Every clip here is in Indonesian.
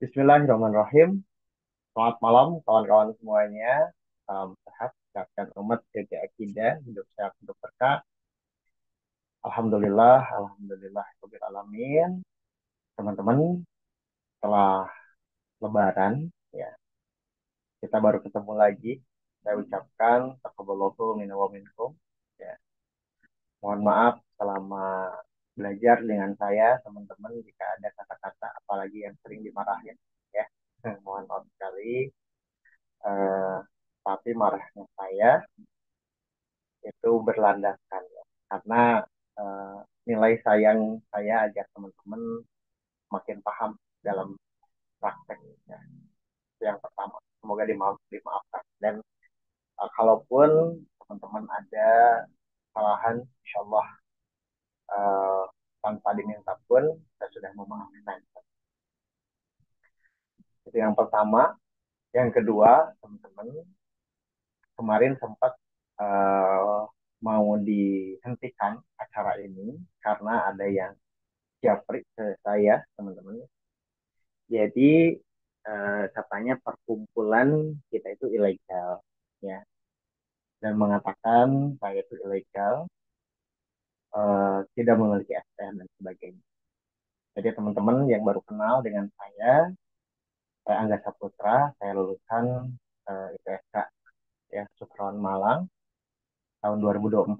Bismillahirrahmanirrahim. Selamat malam kawan-kawan semuanya. Salam sehat, sehatkan umat, jaga akidah, hidup sehat, hidup berkah. Alhamdulillah, alhamdulillah, rabbil alamin. Teman-teman, setelah Lebaran, ya kita baru ketemu lagi. Saya ucapkan taqabbalallahu minna wa minkum. Ya, mohon maaf selama belajar dengan saya, teman-teman, jika ada kata-kata apalagi yang sering dimarahin. Ya, mohon maaf sekali. Eh, tapi marahnya saya itu berlandaskan ya. Karena eh, nilai sayang saya agar teman-teman makin paham dalam prakteknya. Itu yang pertama. Semoga dimaafkan. Dan kalaupun teman-teman ada kesalahan, insya Allah eh, tanpa diminta pun saya sudah memaafkan. Itu yang pertama. Yang kedua, teman-teman, kemarin sempat eh, mau dihentikan acara ini karena ada yang japri ke saya, teman-teman. Jadi katanya perkumpulan kita itu ilegal, ya, dan mengatakan saya itu ilegal, tidak memiliki STM dan sebagainya. Jadi teman-teman yang baru kenal dengan saya Angga Saputra, saya lulusan IPSK ya Sukrawan Malang tahun 2024,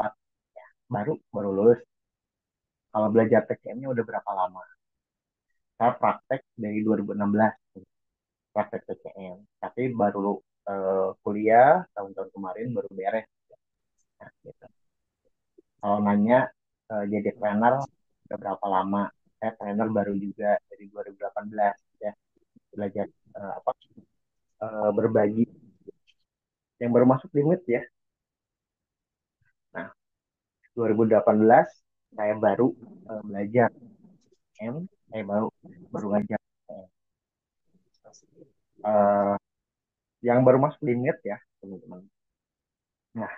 baru baru lulus. Kalau belajar PCM-nya udah berapa lama? Saya praktek dari 2016, praktek PCM. Tapi baru kuliah tahun-tahun kemarin baru beres. Nah, gitu. Kalau nanya jadi trainer udah berapa lama? Saya trainer baru juga dari 2018 ya. Belajar apa berbagi yang baru masuk limit ya. Nah, 2018 saya baru belajar PCM, saya baru baru ngajar PCM. Eh, yang baru masuk limit ya, teman-teman. Nah,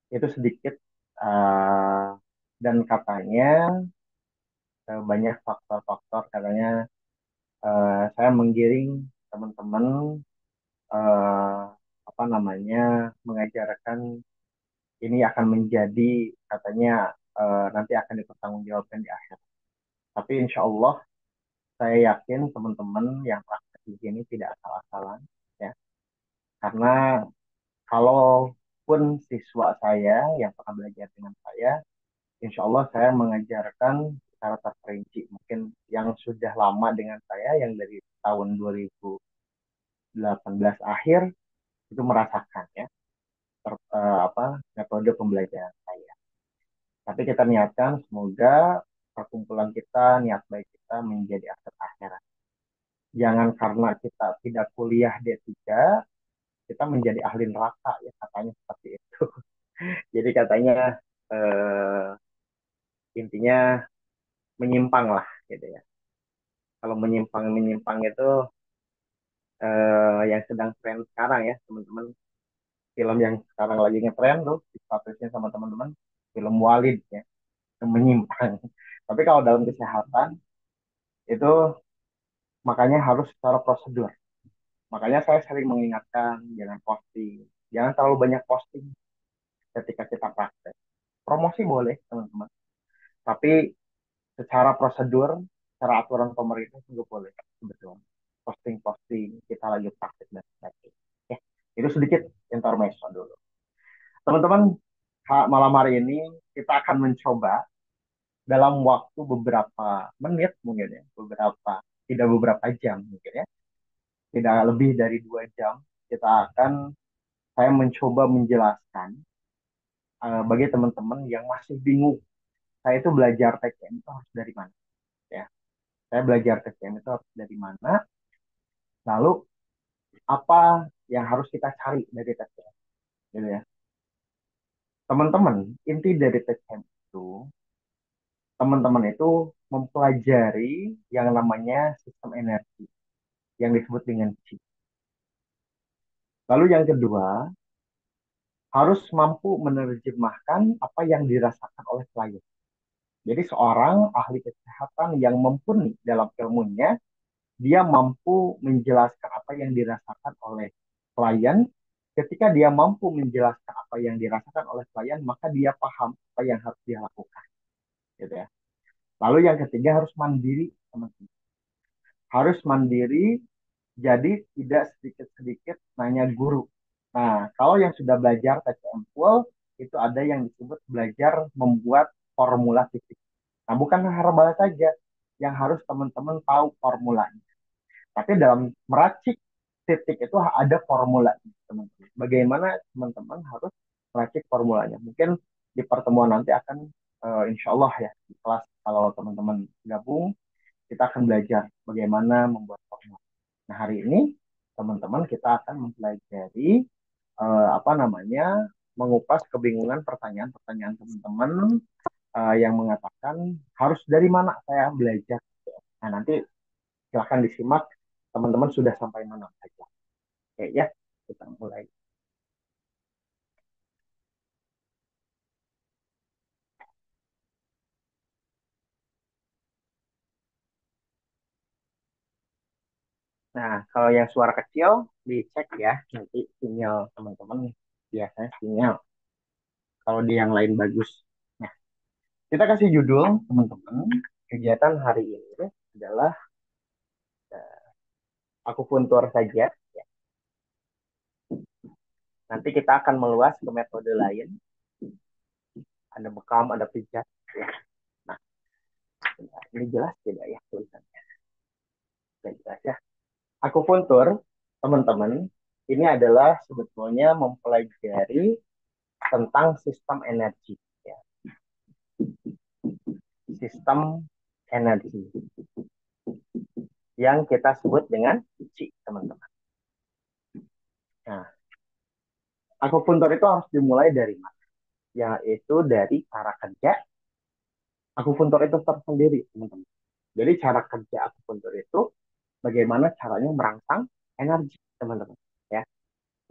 itu sedikit uh, dan katanya banyak faktor-faktor katanya saya menggiring teman-teman uh, apa namanya mengajarkan ini akan menjadi katanya nanti akan dipertanggungjawabkan di akhir. Tapi insya Allah saya yakin teman-teman yang praktek di sini tidak asal-asalan ya, karena kalaupun siswa saya yang pernah belajar dengan saya, insya Allah saya mengajarkan secara terperinci. Mungkin yang sudah lama dengan saya, yang dari tahun 2018 akhir, itu merasakan ya apa metode pembelajaran saya. Tapi kita niatkan semoga perkumpulan kita, niat baik kita menjadi aset akhirat. Jangan karena kita tidak kuliah D3, kita menjadi ahli neraka ya katanya seperti itu. Jadi katanya eh, intinya menyimpang lah gitu ya. Kalau menyimpang itu yang sedang tren sekarang ya teman-teman, film yang sekarang lagi ngetren tuh di statusnya sama teman-teman, film Walid ya, yang menyimpang. Tapi kalau dalam kesehatan itu makanya harus secara prosedur. Makanya saya sering mengingatkan jangan posting, jangan terlalu banyak posting ketika kita praktek. Promosi boleh teman-teman, tapi secara prosedur, secara aturan pemerintah juga boleh sebetulnya. Posting-posting kita lagi praktek dan sebagainya. Ya, itu sedikit intermezzo dulu. Teman-teman, malam hari ini kita akan mencoba dalam waktu beberapa menit mungkin ya, tidak beberapa jam mungkin ya, tidak lebih dari 2 jam, kita akan saya mencoba menjelaskan bagi teman-teman yang masih bingung, saya itu belajar TKM itu harus dari mana ya. Saya belajar TKM itu harus dari mana, lalu apa yang harus kita cari dari TKM gitu ya. Teman-teman, inti dari TKM itu teman-teman itu mempelajari yang namanya sistem energi yang disebut dengan Qi. Lalu yang kedua, harus mampu menerjemahkan apa yang dirasakan oleh klien. Jadi seorang ahli kesehatan yang mumpuni dalam ilmunya dia mampu menjelaskan apa yang dirasakan oleh klien. Ketika dia mampu menjelaskan apa yang dirasakan oleh klien, maka dia paham apa yang harus dia lakukan, gitu ya. Lalu yang ketiga harus mandiri, teman-teman. Harus mandiri, jadi tidak sedikit-sedikit nanya guru. Nah, kalau yang sudah belajar TCM itu ada yang disebut belajar membuat formula fisik. Nah, bukan herbal saja yang harus teman-teman tahu formulanya. Tapi dalam meracik titik itu ada formulanya, teman-teman. Bagaimana teman-teman harus meracik formulanya? Mungkin di pertemuan nanti akan, insya Allah ya, di kelas kalau teman-teman gabung, kita akan belajar bagaimana membuat formula. Nah, hari ini teman-teman kita akan mempelajari apa namanya mengupas kebingungan pertanyaan-pertanyaan teman-teman yang mengatakan harus dari mana saya belajar. Nah, nanti silahkan disimak teman-teman sudah sampai mana saja. Oke ya, kita mulai. Nah, kalau yang suara kecil dicek ya, nanti sinyal teman-teman biasanya sinyal. Kalau di yang lain bagus. Nah, kita kasih judul teman-teman. Kegiatan hari ini adalah akupuntur saja. Ya. Nanti kita akan meluas ke metode lain. Ada bekam, ada pijat. Ya. Nah, ini jelas tidak ya tulisannya? Tidak jelas ya. Akupuntur, teman-teman, ini adalah sebetulnya mempelajari tentang sistem energi. Ya. Sistem energi yang kita sebut dengan Qi, teman-teman. Nah, akupuntur itu harus dimulai dari mana? Yaitu dari cara kerja. Akupuntur itu tersendiri, teman-teman. Jadi cara kerja akupuntur itu bagaimana caranya merangsang energi, teman-teman. Ya.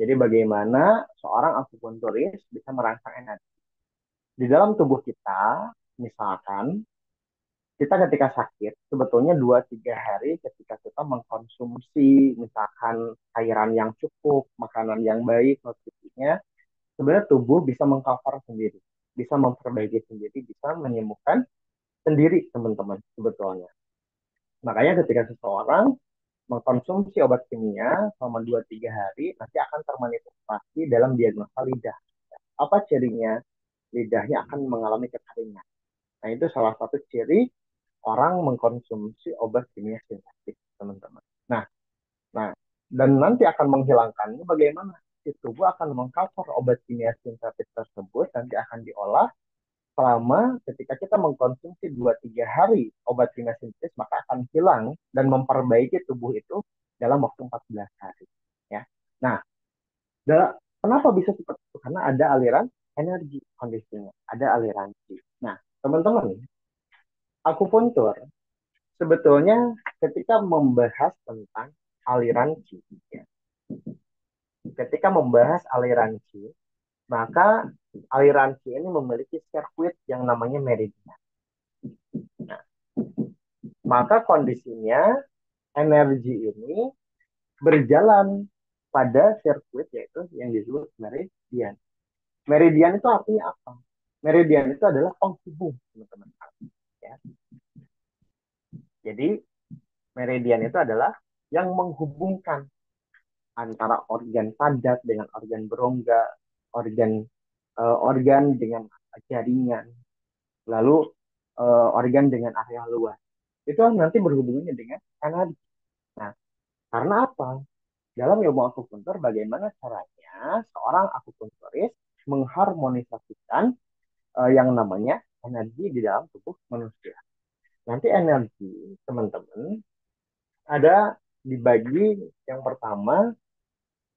Jadi bagaimana seorang akupunturis bisa merangsang energi. Di dalam tubuh kita, misalkan kita ketika sakit, sebetulnya 2-3 hari ketika kita mengkonsumsi misalkan cairan yang cukup, makanan yang baik, nutrisinya, sebenarnya tubuh bisa mengcover sendiri, bisa memperbaiki sendiri, bisa menyembuhkan sendiri, teman-teman, sebetulnya. Makanya ketika seseorang mengkonsumsi obat kimia selama 2-3 hari, nanti akan termanifestasi dalam diagnosa lidah. Apa cirinya? Lidahnya akan mengalami kekeringan. Nah, itu salah satu ciri orang mengkonsumsi obat kimia sintetis, teman-teman. Nah, nah, dan nanti akan menghilangkannya bagaimana? Si tubuh akan mengcover obat kimia sintetis tersebut, nanti akan diolah selama ketika kita mengkonsumsi 2-3 hari obat kimia sintetis, maka akan hilang dan memperbaiki tubuh itu dalam waktu 14 hari. Ya. Nah, kenapa bisa seperti itu? Karena ada aliran energi kondisinya, ada aliran Qi. Nah, teman-teman, akupuntur sebetulnya ketika membahas tentang aliran Qi, ya. Ketika membahas aliran Qi, maka aliran Qi ini memiliki sirkuit yang namanya meridian. Nah, maka kondisinya energi ini berjalan pada sirkuit yaitu yang disebut meridian. Meridian itu artinya apa? Meridian itu adalah penghubung, teman-teman. Ya. Jadi meridian itu adalah yang menghubungkan antara organ padat dengan organ berongga, organ dengan jaringan, lalu organ dengan area luas. Itu nanti berhubungannya dengan energi. Nah, karena apa? Dalam ilmu akupuntur, bagaimana caranya seorang akupunturis mengharmonisasikan yang namanya energi di dalam tubuh manusia. Nanti energi, teman-teman, ada dibagi yang pertama,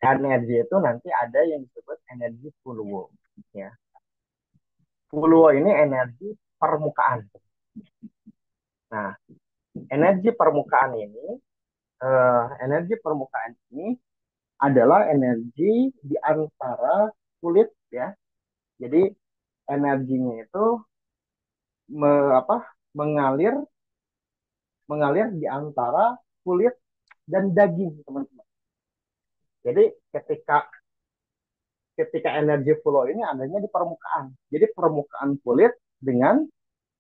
energi itu nanti ada yang disebut energi fluo. Ya. Fluo ini energi permukaan. Nah, energi permukaan ini adalah energi di antara kulit ya. Jadi energinya itu me, apa, mengalir mengalir di antara kulit dan daging, teman-teman. Jadi ketika ketika energi flow ini adanya di permukaan. Jadi permukaan kulit dengan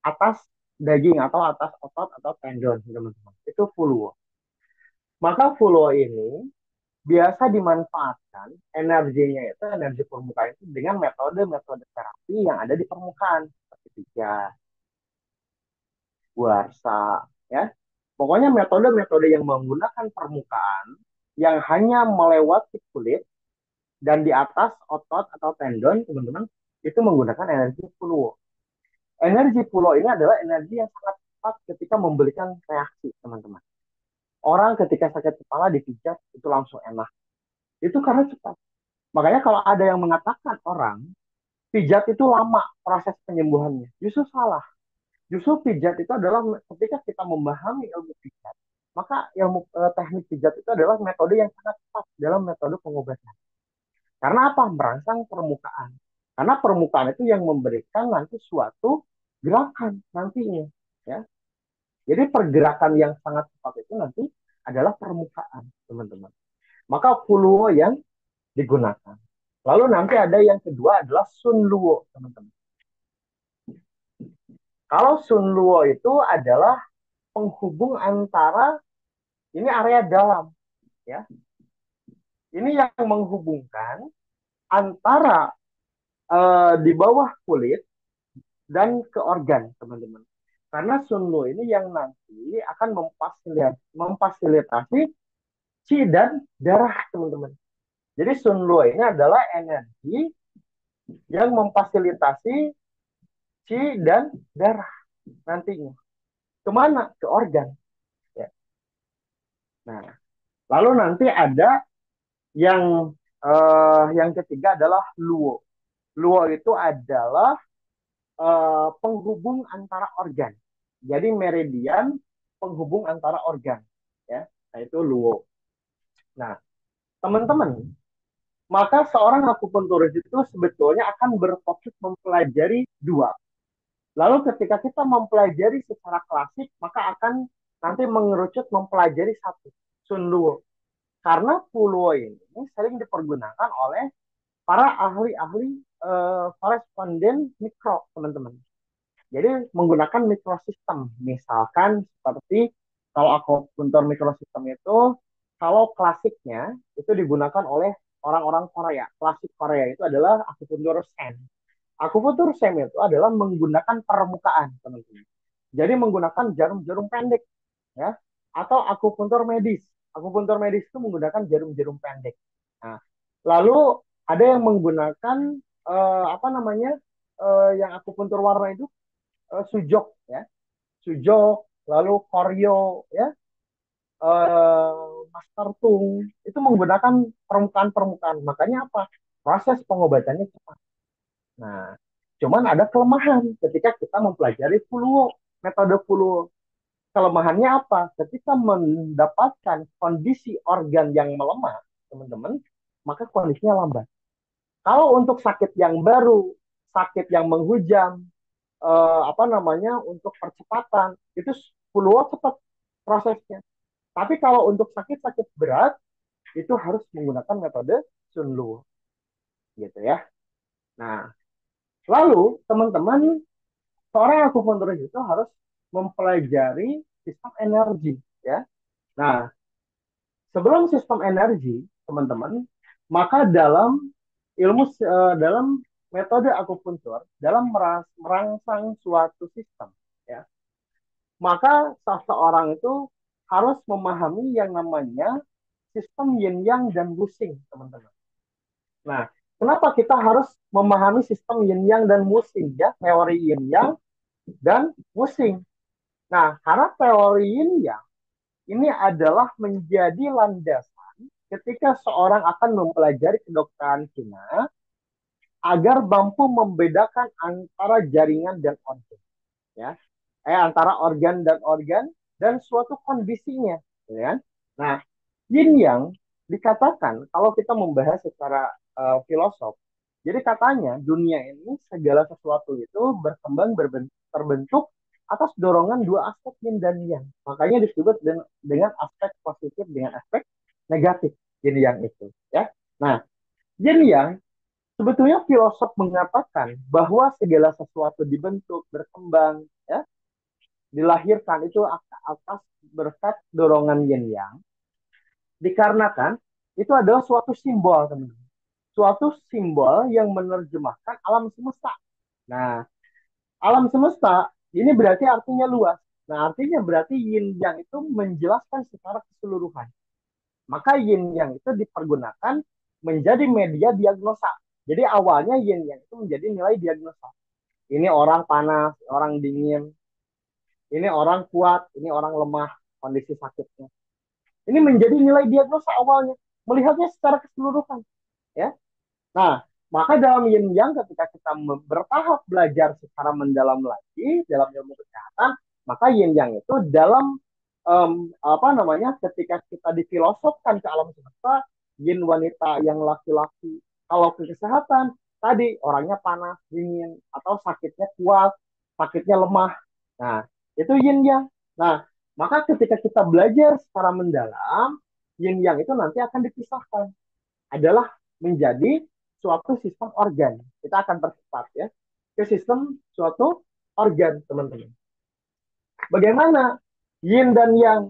atas daging atau atas otot atau tendon, teman-teman. Itu flow. Maka flow ini biasa dimanfaatkan energinya itu energi permukaan itu dengan metode-metode terapi yang ada di permukaan seperti pijat, buarsa, ya. Pokoknya metode-metode yang menggunakan permukaan yang hanya melewati kulit dan di atas otot atau tendon, teman-teman, itu menggunakan energi flow. Energi flow ini adalah energi yang sangat cepat ketika memberikan reaksi, teman-teman. Orang ketika sakit kepala dipijat itu langsung enak. Itu karena cepat. Makanya kalau ada yang mengatakan orang pijat itu lama proses penyembuhannya, justru salah. Justru pijat itu adalah ketika kita memahami ilmu pijat, maka teknik pijat itu adalah metode yang sangat tepat dalam metode pengobatan. Karena apa? Merangsang permukaan. Karena permukaan itu yang memberikan nanti suatu gerakan nantinya, ya. Jadi pergerakan yang sangat cepat itu nanti adalah permukaan, teman-teman. Maka fuluo yang digunakan. Lalu nanti ada yang kedua adalah sunluo, teman-teman. Kalau sunluo itu adalah penghubung antara ini area dalam, ya. Ini yang menghubungkan antara di bawah kulit dan ke organ, teman-teman. Karena sunluo ini yang nanti akan memfasilitasi qi dan darah, teman-teman. Jadi sunluo ini adalah energi yang memfasilitasi qi dan darah nantinya. Kemana? Ke organ. Ya. Nah, lalu nanti ada yang ketiga adalah luo. Luo itu adalah penghubung antara organ. Jadi meridian penghubung antara organ, ya, nah itu luo. Nah, teman-teman, maka seorang akupunturis itu sebetulnya akan berfokus mempelajari dua. Lalu ketika kita mempelajari secara klasik, maka akan nanti mengerucut mempelajari satu, Sun Luo. Karena Puluo ini sering dipergunakan oleh para ahli-ahli koresponden mikro, teman-teman. Jadi menggunakan mikrosistem, misalkan seperti kalau akupuntur mikrosistem itu, kalau klasiknya itu digunakan oleh orang-orang Korea. Klasik Korea itu adalah akupuntur Sen. Akupuntur Sen itu adalah menggunakan permukaan, teman-teman. Jadi menggunakan jarum-jarum pendek, ya, atau akupuntur medis. Akupuntur medis itu menggunakan jarum-jarum pendek. Nah, lalu ada yang menggunakan apa namanya yang akupuntur warna itu sujok, ya, sujok, lalu koryo, ya, master tung itu menggunakan permukaan-permukaan. Makanya apa? Proses pengobatannya cepat. Nah, cuman ada kelemahan ketika kita mempelajari fluo, metode fluo. Kelemahannya apa? Ketika mendapatkan kondisi organ yang melemah, teman-teman, maka kondisinya lambat. Kalau untuk sakit yang baru, sakit yang menghujam, apa namanya, untuk percepatan, itu fluo cepat prosesnya. Tapi kalau untuk sakit-sakit berat, itu harus menggunakan metode Sunluo, gitu ya. Nah, lalu teman-teman, seorang akupunturis itu harus mempelajari sistem energi, ya. Nah, sebelum sistem energi, teman-teman, maka dalam metode akupuntur, dalam merangsang suatu sistem, ya, maka seseorang itu harus memahami yang namanya sistem yin yang dan wusing, teman-teman. Nah, kenapa kita harus memahami sistem yin yang dan wusing, ya, teori yin yang dan wusing? Nah, karena teori yin yang ini adalah menjadi landasan ketika seorang akan mempelajari kedokteran Cina agar mampu membedakan antara jaringan dan organ, ya, antara organ dan suatu kondisinya, ya. Nah, yin yang dikatakan kalau kita membahas secara filosof, jadi katanya dunia ini segala sesuatu itu berkembang terbentuk atas dorongan dua aspek yin dan yang. Makanya disebut dengan aspek positif dengan aspek negatif yin yang itu. Ya. Nah, yin yang sebetulnya filosof mengatakan bahwa segala sesuatu dibentuk, berkembang, ya, dilahirkan itu atas berkat dorongan yin yang, dikarenakan itu adalah suatu simbol, teman-teman. Suatu simbol yang menerjemahkan alam semesta. Nah, alam semesta ini berarti artinya luas. Nah, artinya berarti yin yang itu menjelaskan secara keseluruhan. Maka yin yang itu dipergunakan menjadi media diagnosa. Jadi awalnya yin yang itu menjadi nilai diagnosa. Ini orang panas, orang dingin, ini orang kuat, ini orang lemah, kondisi sakitnya. Ini menjadi nilai diagnosa awalnya, melihatnya secara keseluruhan, ya. Nah, maka dalam yin yang ketika kita bertahap belajar secara mendalam lagi dalam ilmu kesehatan, maka yin yang itu dalam apa namanya, ketika kita difilosofkan ke alam semesta, yin wanita yang laki-laki, kalau ke kesehatan tadi orangnya panas dingin atau sakitnya kuat, sakitnya lemah. Nah, itu yin yang. Nah, maka ketika kita belajar secara mendalam, yin yang itu nanti akan dipisahkan adalah menjadi suatu sistem organ. Kita akan percepat ya ke sistem suatu organ, teman-teman. Bagaimana yin dan yang?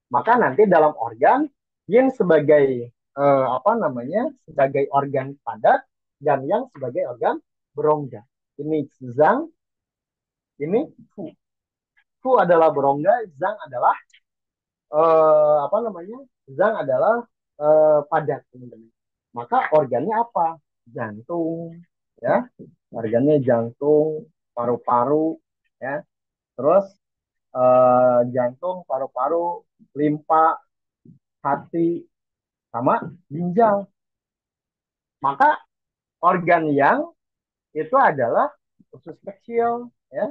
Maka nanti dalam organ, yin sebagai apa namanya, sebagai organ padat dan yang sebagai organ berongga. Ini zang, ini fu. Fu adalah berongga, zang adalah apa namanya? Zang adalah padat, teman-teman. Maka organnya apa? Jantung, ya. Organnya jantung, paru-paru, ya. Terus jantung, paru-paru, limpa, hati, sama ginjal. Maka organ yang itu adalah usus kecil, ya.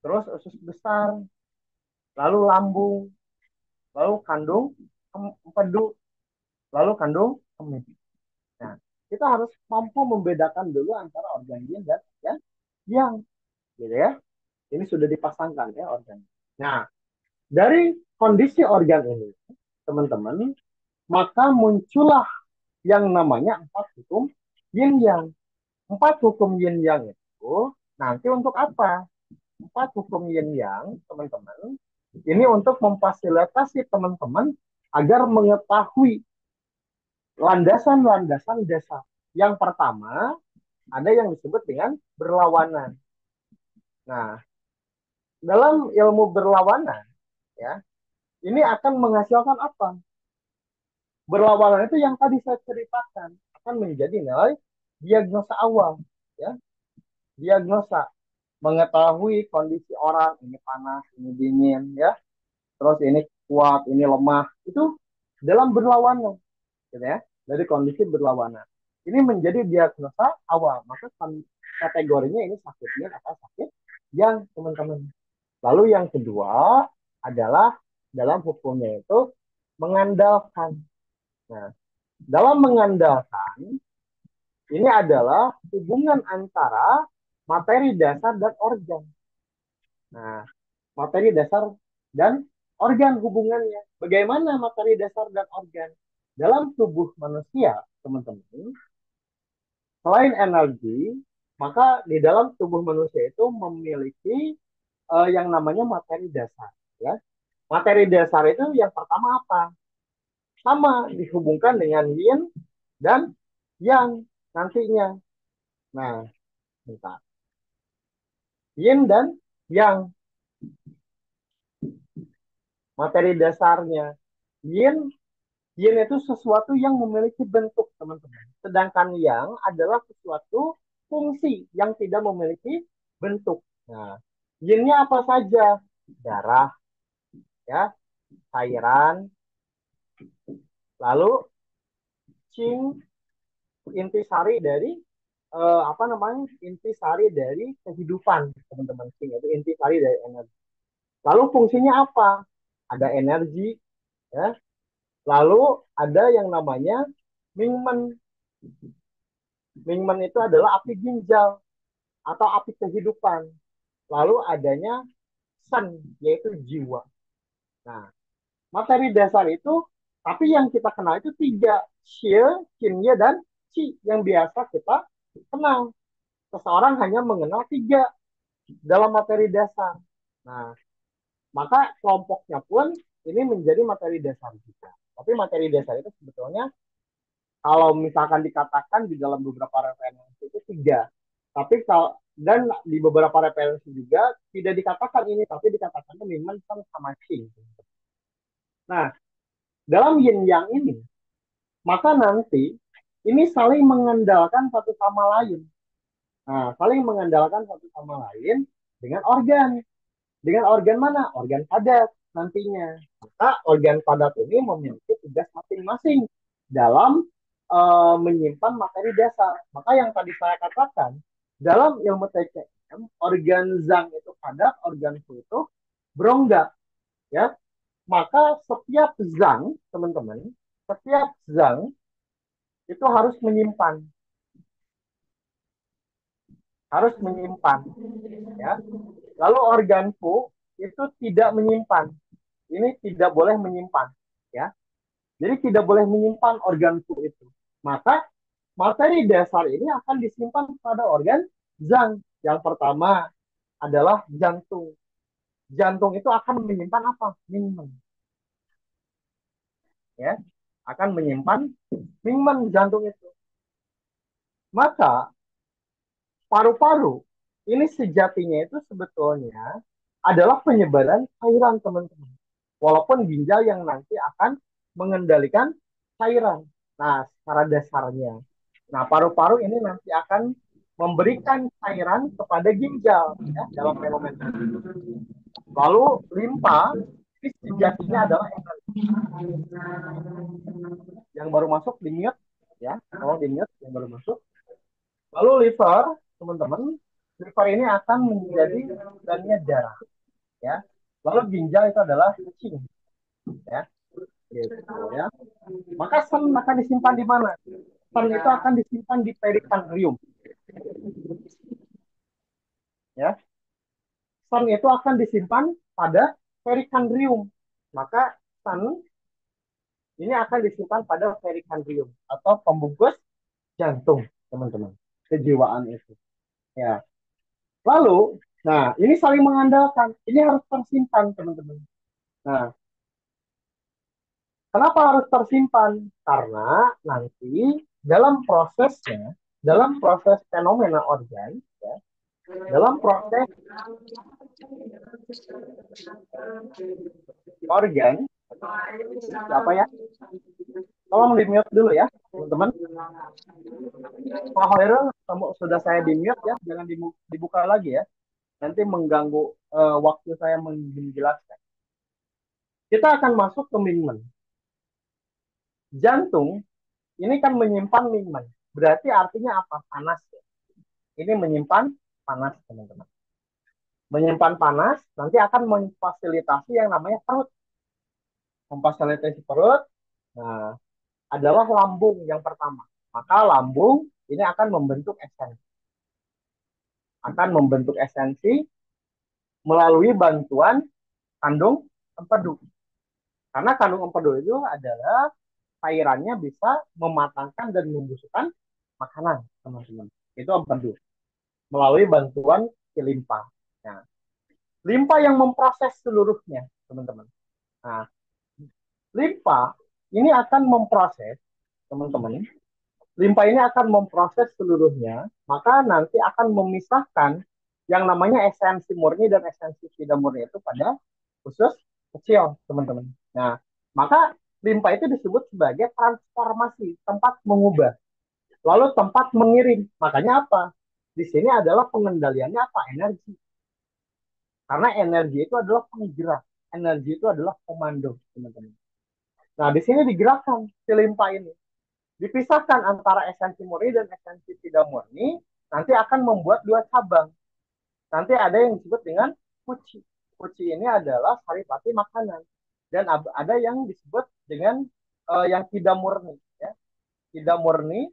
Terus usus besar, lalu lambung, lalu kandung empedu, lalu kandung kemih. Nah, kita harus mampu membedakan dulu antara organ yin dan yang, gitu ya. Ini sudah dipasangkan ya organ. Nah, dari kondisi organ ini, teman-teman, maka muncullah yang namanya empat hukum yin yang. Empat hukum yin yang itu nanti untuk apa? Empat hukum yin yang, teman-teman, ini untuk memfasilitasi teman-teman agar mengetahui landasan-landasan dasar. Yang pertama, ada yang disebut dengan berlawanan. Nah, dalam ilmu berlawanan, ya, ini akan menghasilkan apa? Berlawanan itu yang tadi saya ceritakan akan menjadi nilai diagnosa awal, ya. Diagnosa mengetahui kondisi orang, ini panas, ini dingin, ya. Terus ini kuat, ini lemah. Itu dalam berlawanan, gitu ya. Dari kondisi berlawanan. Ini menjadi diagnosa awal. Maka kategorinya ini sakitnya atau sakit yang, teman-teman. Lalu yang kedua adalah dalam hukumnya itu mengandalkan. Nah, dalam mengandalkan ini adalah hubungan antara materi dasar dan organ. Nah, materi dasar dan organ hubungannya. Bagaimana materi dasar dan organ? Dalam tubuh manusia, teman-teman, selain energi, maka di dalam tubuh manusia itu memiliki yang namanya materi dasar. Ya. Materi dasar itu yang pertama apa? Sama dihubungkan dengan yin dan yang nantinya. Nah, bentar. Yin dan yang materi dasarnya. Yin, yin itu sesuatu yang memiliki bentuk, teman-teman. Sedangkan yang adalah sesuatu fungsi yang tidak memiliki bentuk. Nah, yinnya apa saja? Darah, ya, cairan, lalu qing, intisari dari apa namanya, intisari dari kehidupan, teman-teman. Qing itu intisari dari energi. Lalu fungsinya apa? Ada energi, ya. Lalu ada yang namanya Mingmen. Mingmen itu adalah api ginjal atau api kehidupan. Lalu adanya san, yaitu jiwa. Nah, materi dasar itu, tapi yang kita kenal itu tiga, xie, qinye, dan qi yang biasa kita kenal. Seseorang hanya mengenal tiga dalam materi dasar. Nah, maka kelompoknya pun ini menjadi materi dasar juga. Tapi materi dasar itu sebetulnya kalau misalkan dikatakan di dalam beberapa referensi itu tiga. Tapi kalau dan di beberapa referensi juga tidak dikatakan ini, tapi dikatakan memang sama Qing. Nah, dalam yin yang ini, maka nanti ini saling mengandalkan satu sama lain. Nah, saling mengandalkan satu sama lain dengan organ. Dengan organ mana? Organ padat nantinya. Maka organ padat ini memiliki tugas masing-masing dalam menyimpan materi dasar. Maka yang tadi saya katakan, dalam ilmu TCM, organ zang itu padat, organ fu itu berongga. Ya, maka setiap zang, teman-teman, setiap zang itu harus menyimpan, ya. Lalu organ fu itu tidak menyimpan. Ini tidak boleh menyimpan, ya. Jadi tidak boleh menyimpan organ fu itu. Maka materi dasar ini akan disimpan pada organ zang. Yang pertama adalah jantung. Jantung itu akan menyimpan apa? Mingmen, ya. Akan menyimpan mingmen jantung itu. Maka paru-paru ini sejatinya itu sebetulnya adalah penyebaran cairan, teman-teman. Walaupun ginjal yang nanti akan mengendalikan cairan. Nah, secara dasarnya. Nah, paru-paru ini nanti akan memberikan cairan kepada ginjal, ya, dalam fenomena. Lalu limpa ini sejatinya adalah energi yang baru masuk di mute, ya. Kalau di mute yang baru masuk. Lalu liver, teman-teman, liver ini akan menjadi organnya darah, ya. Lalu ginjal itu adalah cacing, ya, gitu ya. Maka sen akan disimpan di mana? Sen itu akan disimpan di perikandrium, ya. Sen itu akan disimpan pada perikandrium. Maka sen ini akan disimpan pada perikandrium atau pembungkus jantung, teman-teman. Kejiwaan itu, ya. Lalu, nah ini saling mengandalkan. Ini harus tersimpan, teman-teman. Nah, kenapa harus tersimpan? Karena nanti dalam proses fenomena organ, ya, dalam proses organ, apa ya? Tolong di mute dulu ya, teman-teman. Pak Hoirul, kamu sudah saya di mute ya, jangan dibuka lagi ya. Nanti mengganggu waktu saya menjelaskan. Kita akan masuk ke mingmen. Jantung ini kan menyimpan mingmen. Berarti artinya apa? Panas. Ya. Ini menyimpan panas, teman-teman. Menyimpan panas nanti akan memfasilitasi yang namanya perut. Memfasilitasi perut, nah, adalah lambung yang pertama. Maka lambung ini akan membentuk esensi. Akan membentuk esensi melalui bantuan kandung empedu. Karena kandung empedu itu adalah cairannya bisa mematangkan dan membusukkan makanan, teman-teman. Itu empedu. Melalui bantuan limpa. Nah, limpa yang memproses seluruhnya, teman-teman. Nah, limpa ini akan memproses, teman-teman. Limpa ini akan memproses seluruhnya, maka nanti akan memisahkan yang namanya esensi murni dan esensi tidak murni itu pada usus kecil, teman-teman. Nah, maka limpa itu disebut sebagai transformasi, tempat mengubah. Lalu tempat mengirim. Makanya apa? Di sini adalah pengendaliannya apa? Energi. Karena energi itu adalah penggerak. Energi itu adalah komando, teman-teman. Nah, di sini digerakkan si limpa ini. Dipisahkan antara esensi murni dan esensi tidak murni, nanti akan membuat dua cabang. Nanti ada yang disebut dengan kuci. Kuci ini adalah saripati makanan. Dan ada yang disebut dengan yang tidak murni. Ya. Tidak murni.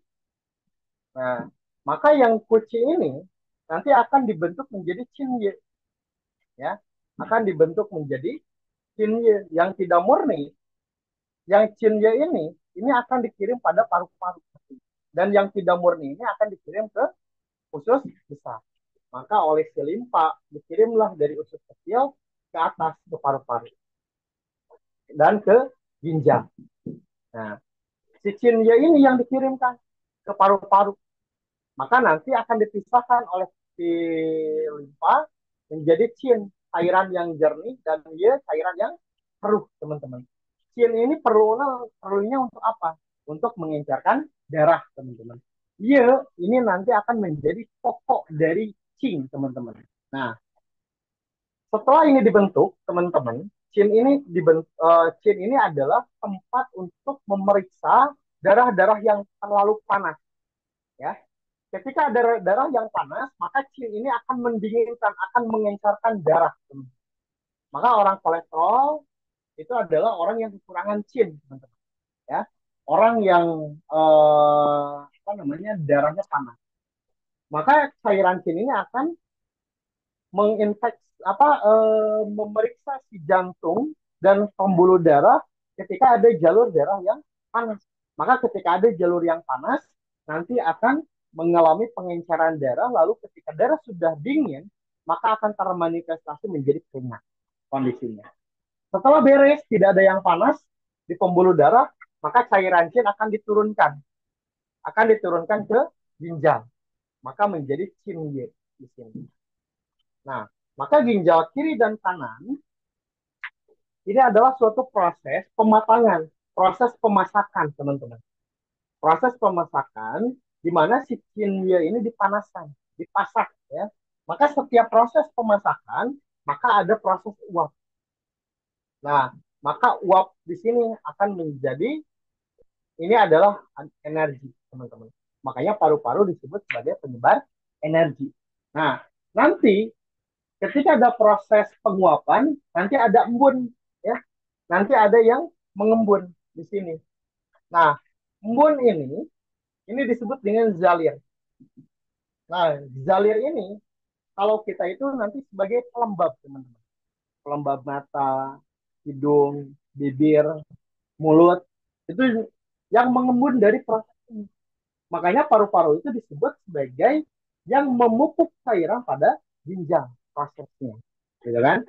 Nah, maka yang kuci ini nanti akan dibentuk menjadi cinye. Ya. akan dibentuk menjadi Qinye yang tidak murni. Yang Qinye ini akan dikirim pada paru-paru. Dan yang tidak murni ini akan dikirim ke usus besar. Maka oleh si limpa dikirimlah dari usus kecil ke atas ke paru-paru dan ke ginjal. Nah, si Qinye ini yang dikirimkan ke paru-paru. Maka nanti akan dipisahkan oleh si limpa menjadi Qin, cairan yang jernih, dan Ye, cairan yang keruh, teman-teman. Qin ini perlunya untuk apa? Untuk mengencerkan darah, teman-teman. Ye ini nanti akan menjadi pokok dari Qin, teman-teman. Nah, setelah ini dibentuk, teman-teman, Qin ini adalah tempat untuk memeriksa darah-darah yang terlalu panas, ya. Ketika ada darah yang panas, maka Qin ini akan mendinginkan, akan mengencerkan darah. Maka orang kolesterol itu adalah orang yang kekurangan Qin, teman-teman. Ya, orang yang apa namanya darahnya panas. Maka cairan Qin ini akan menginfeksi memeriksa si jantung dan pembuluh darah ketika ada jalur darah yang panas. Maka ketika ada jalur yang panas, nanti akan mengalami pengenceran darah, lalu ketika darah sudah dingin, maka akan termanifestasi menjadi keringat kondisinya. Setelah beres, tidak ada yang panas di pembuluh darah, maka cairan Qin akan diturunkan ke ginjal, maka menjadi Qinye di sini. Nah, maka ginjal kiri dan kanan ini adalah suatu proses pematangan, proses pemasakan, teman-teman. Proses pemasakan di mana si Qinye ini dipanaskan, dipasak, ya. Maka setiap proses pemasakan, maka ada proses uap. Nah, maka uap di sini akan menjadi, ini adalah energi, teman-teman. Makanya paru-paru disebut sebagai penyebar energi. Nah, nanti ketika ada proses penguapan, nanti ada embun, ya. Nanti ada yang mengembun di sini. Nah, embun ini disebut dengan zalir. Nah, zalir ini kalau kita itu nanti sebagai pelembab, teman-teman. Pelembab mata, hidung, bibir, mulut, itu yang mengembun dari proses ini. Makanya paru-paru itu disebut sebagai yang memupuk cairan pada ginjal prosesnya, gitu kan?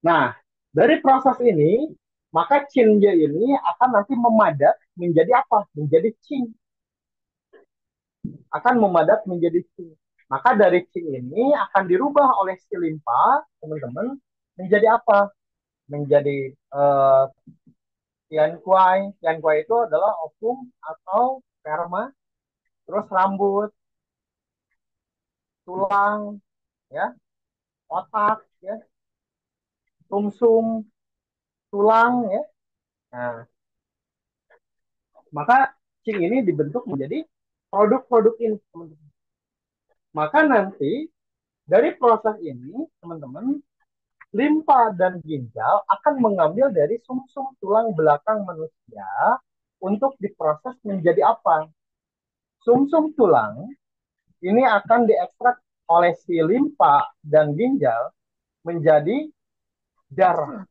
Nah, dari proses ini, maka Qinye ini akan nanti memadat menjadi apa? Menjadi Qing. Akan memadat menjadi Qing. Maka dari Qing ini akan dirubah oleh si limpa, teman-teman, menjadi apa? Menjadi Tian Kuai. Tian Kuai itu adalah ovum atau sperma, terus rambut, tulang, ya, otak, ya, sumsum, tulang, ya. Nah, maka Qing ini dibentuk menjadi produk-produk ini, teman-teman. Maka nanti dari proses ini, teman-teman, limpa dan ginjal akan mengambil dari sumsum tulang belakang manusia untuk diproses menjadi apa? Sumsum tulang ini akan diekstrak oleh si limpa dan ginjal menjadi darah,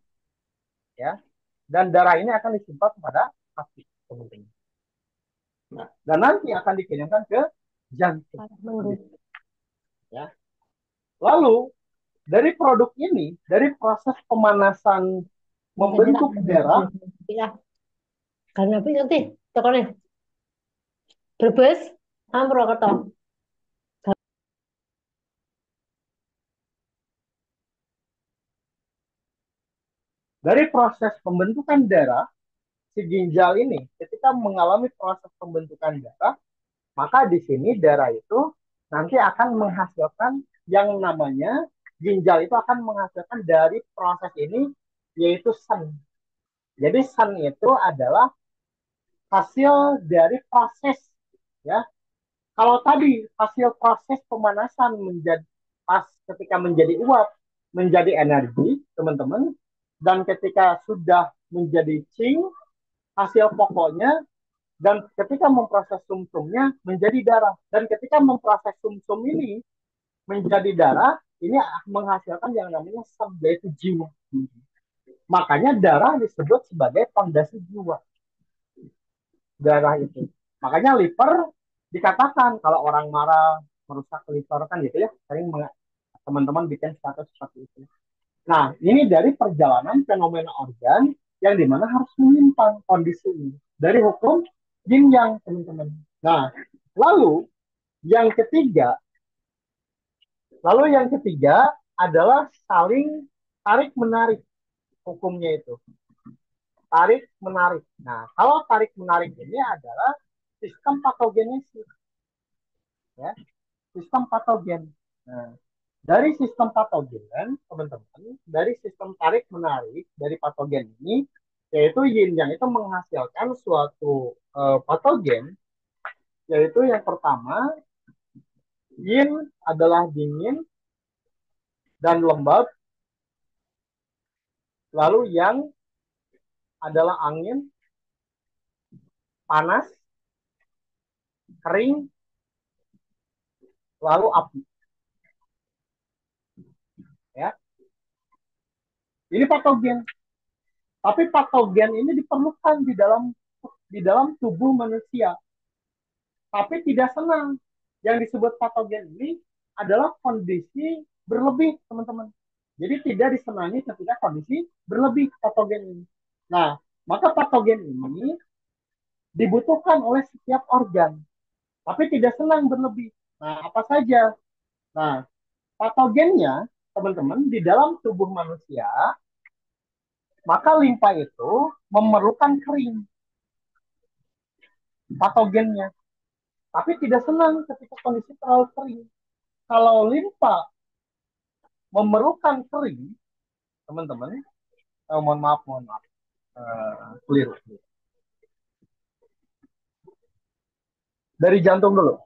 ya. Dan darah ini akan disimpan pada hati, teman-teman. Nah, dan nanti akan dikirimkan ke jantung, ya. Lalu dari produk ini, dari proses pemanasan membentuk darah, ya karena apa nanti tokonya Brebes sama Purwokerto. dari proses pembentukan darah, si ginjal ini ketika mengalami proses pembentukan darah, maka di sini darah itu nanti akan menghasilkan yang namanya, ginjal itu akan menghasilkan dari proses ini, yaitu sen. Jadi sen itu adalah hasil dari proses, ya. Kalau tadi hasil proses pemanasan menjadi pas ketika menjadi uap menjadi energi, teman-teman, dan ketika sudah menjadi Qing, hasil pokoknya, dan ketika memproses sumsumnya menjadi darah, dan ketika memproses sumsum ini menjadi darah, ini menghasilkan yang namanya sel yaitu jiwa. Makanya darah disebut sebagai fondasi jiwa. Darah itu. Makanya liver dikatakan kalau orang marah merusak liver kan gitu ya. Sering teman-teman bikin status seperti itu. Nah, ini dari perjalanan fenomena organ yang dimana harus menyimpang kondisi ini. Dari hukum yin yang teman-teman. Nah, lalu yang ketiga, lalu yang ketiga adalah saling tarik menarik hukumnya itu. Tarik menarik. Nah, kalau tarik menarik ini adalah sistem patogenesis, ya, sistem patogen. Nah, dari sistem patogen, teman-teman, dari sistem tarik menarik dari patogen ini, yaitu yin yang itu menghasilkan suatu patogen, yaitu yang pertama yin adalah dingin dan lembab, lalu yang adalah angin, panas, kering, lalu api. Ya, ini patogen. Tapi patogen ini diperlukan di dalam tubuh manusia. Tapi tidak senang. Yang disebut patogen ini adalah kondisi berlebih, teman-teman. Jadi tidak disenangi ketika kondisi berlebih patogen ini. Nah, maka patogen ini dibutuhkan oleh setiap organ, tapi tidak senang berlebih. Nah, apa saja? Nah, patogennya, teman-teman, di dalam tubuh manusia, maka limpa itu memerlukan kering patogennya, tapi tidak senang ketika kondisi terlalu kering. Kalau limpa memerlukan kering, teman-teman, mohon maaf, keliru. Dari jantung dulu.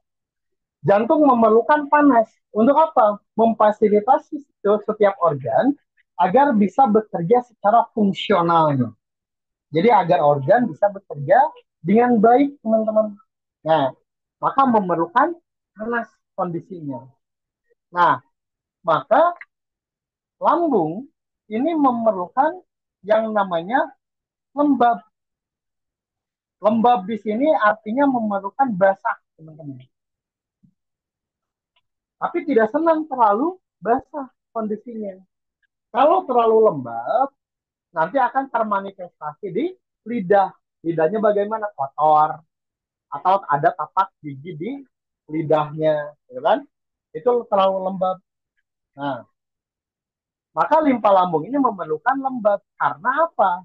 Jantung memerlukan panas. Untuk apa? Memfasilitasi setiap organ agar bisa bekerja secara fungsionalnya. Jadi agar organ bisa bekerja dengan baik, teman-teman. Nah, maka memerlukan panas kondisinya. Nah, maka lambung ini memerlukan yang namanya lembab. Lembab di sini artinya memerlukan basah, teman-teman. Tapi tidak senang terlalu basah kondisinya. Kalau terlalu lembab, nanti akan termanifestasi di lidah. Lidahnya bagaimana? Kotor. Atau ada tapak gigi di lidahnya. Gitu kan? Itu terlalu lembab. Nah, maka limpa lambung ini memerlukan lembab. Karena apa?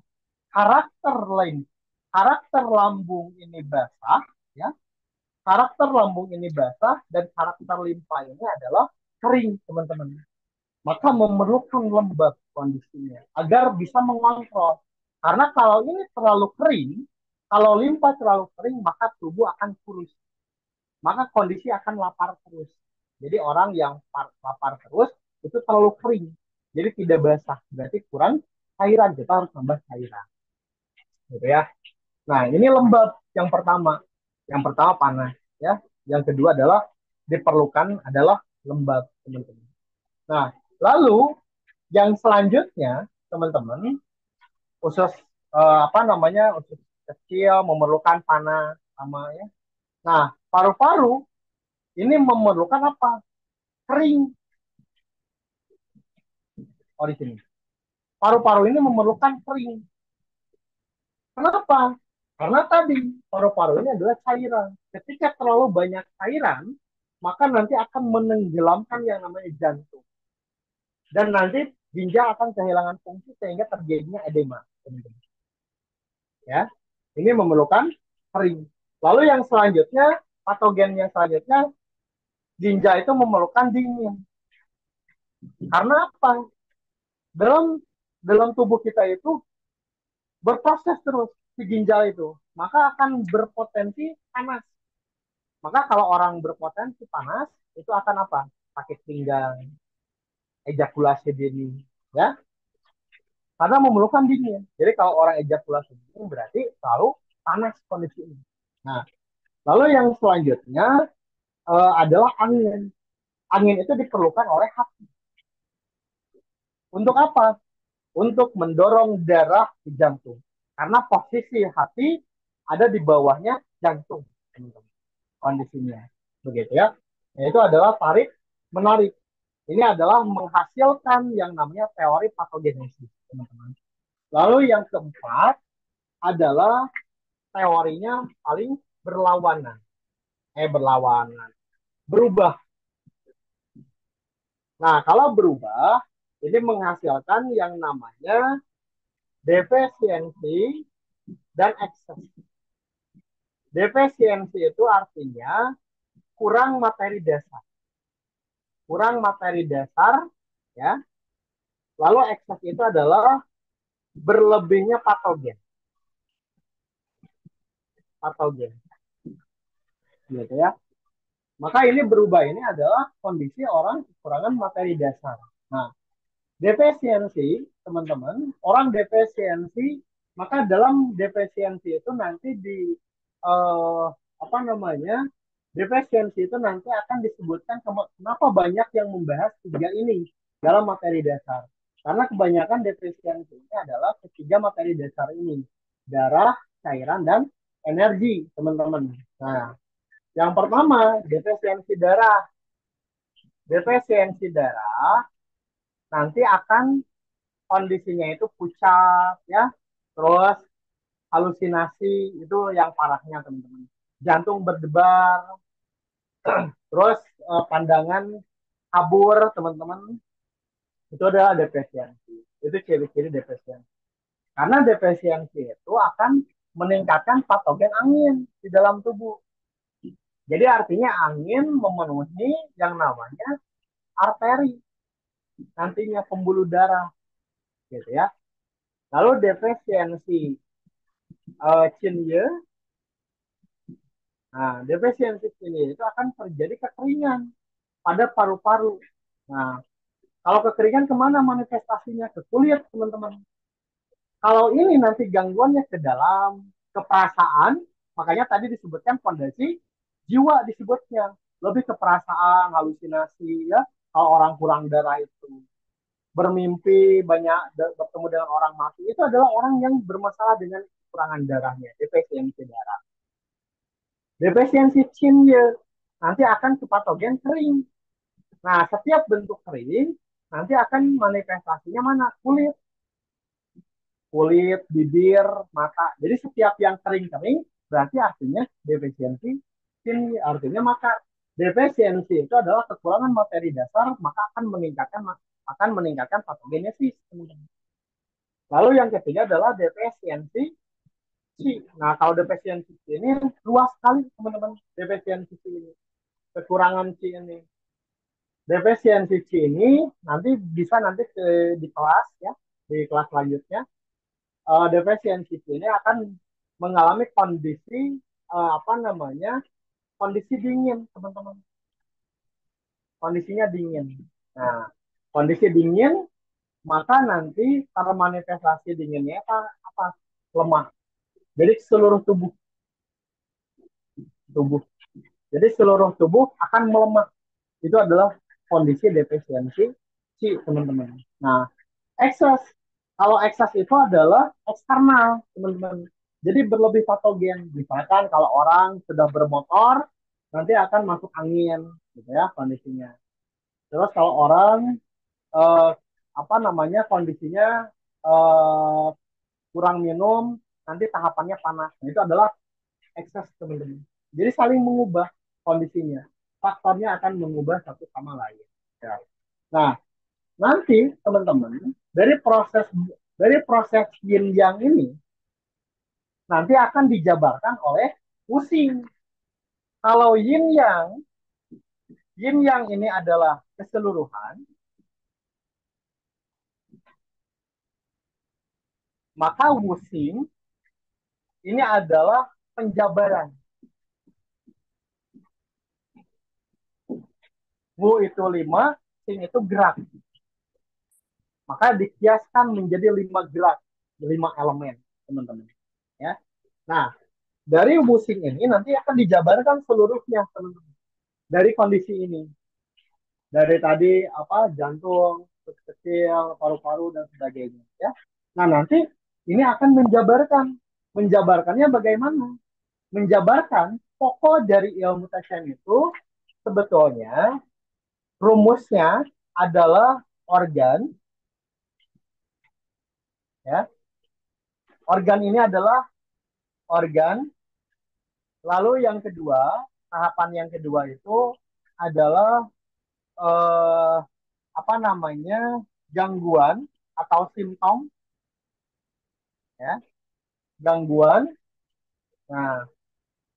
Karakter lain. Karakter lambung ini basah. Ya, karakter lambung ini basah dan karakter limpa ini adalah kering, teman-teman. Maka memerlukan lembab kondisinya agar bisa mengontrol. Karena kalau ini terlalu kering, kalau limpa terlalu kering, maka tubuh akan kurus. Maka kondisi akan lapar terus. Jadi orang yang lapar terus itu terlalu kering. Jadi tidak basah, berarti kurang cairan. Kita harus tambah cairan. Gitu ya. Nah, ini lembab yang pertama. Yang pertama panas, ya. Yang kedua adalah diperlukan adalah lembab, teman-teman. Nah, lalu yang selanjutnya, teman-teman, usus apa namanya? Usus kecil memerlukan panas sama ya. Nah, paru-paru ini memerlukan apa? Kering. Oh, di sini. Paru-paru ini memerlukan kering. Kenapa? Karena tadi paru-paru ini adalah cairan. Ketika terlalu banyak cairan, maka nanti akan menenggelamkan yang namanya jantung. Dan nanti ginjal akan kehilangan fungsi sehingga terjadinya edema. Ya, ini memerlukan kering. Lalu yang selanjutnya, patogen yang selanjutnya, ginjal itu memerlukan dingin. Karena apa? Dalam dalam tubuh kita itu berproses terus si ginjal itu, maka akan berpotensi panas. Maka kalau orang berpotensi panas, itu akan apa? Sakit pinggang, ejakulasi dini, ya. Karena memerlukan dingin. Jadi kalau orang ejakulasi dini berarti selalu panas kondisi ini. Nah, lalu yang selanjutnya adalah angin. Angin itu diperlukan oleh hati. Untuk apa? Untuk mendorong darah ke jantung. Karena posisi hati ada di bawahnya jantung, teman-teman. Kondisinya. Begitu ya. Yaitu adalah tarik menarik. Ini adalah menghasilkan yang namanya teori patogenesis, teman-teman. Lalu yang keempat adalah teorinya paling berlawanan. Berlawanan. Berubah. Nah, kalau berubah, ini menghasilkan yang namanya defisiensi dan ekses. Defisiensi itu artinya kurang materi dasar. Kurang materi dasar, ya. Lalu ekses itu adalah berlebihnya patogen. Patogen. Gitu ya. Maka ini berubah ini adalah kondisi orang kekurangan materi dasar. Nah, defisiensi, teman-teman, orang defisiensi, maka dalam defisiensi itu nanti di apa namanya? Defisiensi itu nanti akan disebutkan kenapa banyak yang membahas tiga ini dalam materi dasar. Karena kebanyakan defisiensi ini adalah ketiga materi dasar ini. Darah, cairan, dan energi, teman-teman. Nah, yang pertama, defisiensi darah. Defisiensi darah nanti akan kondisinya itu pucat ya, terus halusinasi itu yang parahnya teman-teman. Jantung berdebar, terus pandangan kabur teman-teman. Itu adalah defisiensi. Itu ciri-ciri defisiensi. Karena defisiensi itu akan meningkatkan patogen angin di dalam tubuh. Jadi artinya angin memenuhi yang namanya arteri, nantinya pembuluh darah, gitu ya. Lalu defisiensi Cinye, nah defisiensi Cinye itu akan terjadi kekeringan pada paru-paru. Nah, kalau kekeringan kemana manifestasinya? Ke kulit, teman-teman. Kalau ini nanti gangguannya ke dalam, ke perasaan, makanya tadi disebutkan fondasi jiwa disebutnya. Lebih ke perasaan, halusinasi, ya. Kalau orang kurang darah itu bermimpi banyak bertemu dengan orang mati, itu adalah orang yang bermasalah dengan kekurangan darahnya, defisiensi darah. Defisiensi Cinye nanti akan ke patogen kering. Nah, setiap bentuk kering nanti akan manifestasinya mana? Kulit, kulit, bibir, mata. Jadi setiap yang kering-kering berarti artinya defisiensi Cinye, artinya maka defisiensi itu adalah kekurangan materi dasar, maka akan meningkatkan patogenesis. Lalu yang ketiga adalah defisiensi C. Nah, kalau defisiensi C ini luas sekali, teman-teman. Defisiensi C ini, kekurangan C ini. Defisiensi C ini nanti bisa nanti di kelas ya, di kelas selanjutnya. Defisiensi C ini akan mengalami kondisi apa namanya? Kondisi dingin, teman-teman. Kondisinya dingin. Nah, kondisi dingin maka nanti para manifestasi dinginnya apa? Lemah. Jadi seluruh tubuh. Jadi seluruh tubuh akan melemah. Itu adalah kondisi defisiensi C, teman-teman. Nah, ekses. Kalau ekses itu adalah eksternal, teman-teman. Jadi berlebih patogen. Misalkan kalau orang sudah bermotor, nanti akan masuk angin, gitu ya kondisinya. Terus kalau orang eh, apa namanya kondisinya eh, kurang minum, nanti tahapannya panas. Nah, itu adalah ekses, teman-teman. Jadi saling mengubah kondisinya. Faktornya akan mengubah satu sama lain. Ya. Nah, nanti teman-teman dari proses yin yang ini nanti akan dijabarkan oleh pusing. Kalau yin yang ini adalah keseluruhan, maka wusing ini adalah penjabaran. Wu itu 5, sing itu gerak. Maka dikiaskan menjadi 5 gerak, 5 elemen, teman-teman. Ya. Nah, dari wusing ini nanti akan dijabarkan seluruhnya, teman-teman. Dari kondisi ini. Dari tadi apa jantung, kecil, paru-paru dan sebagainya ya. Nah, nanti ini akan menjabarkan. Menjabarkannya bagaimana? Menjabarkan pokok dari ilmu TSM itu sebetulnya rumusnya adalah organ ya. Organ ini adalah organ. Lalu yang kedua, tahapan yang kedua itu adalah eh, apa namanya? Gangguan atau simptom ya, gangguan. Nah,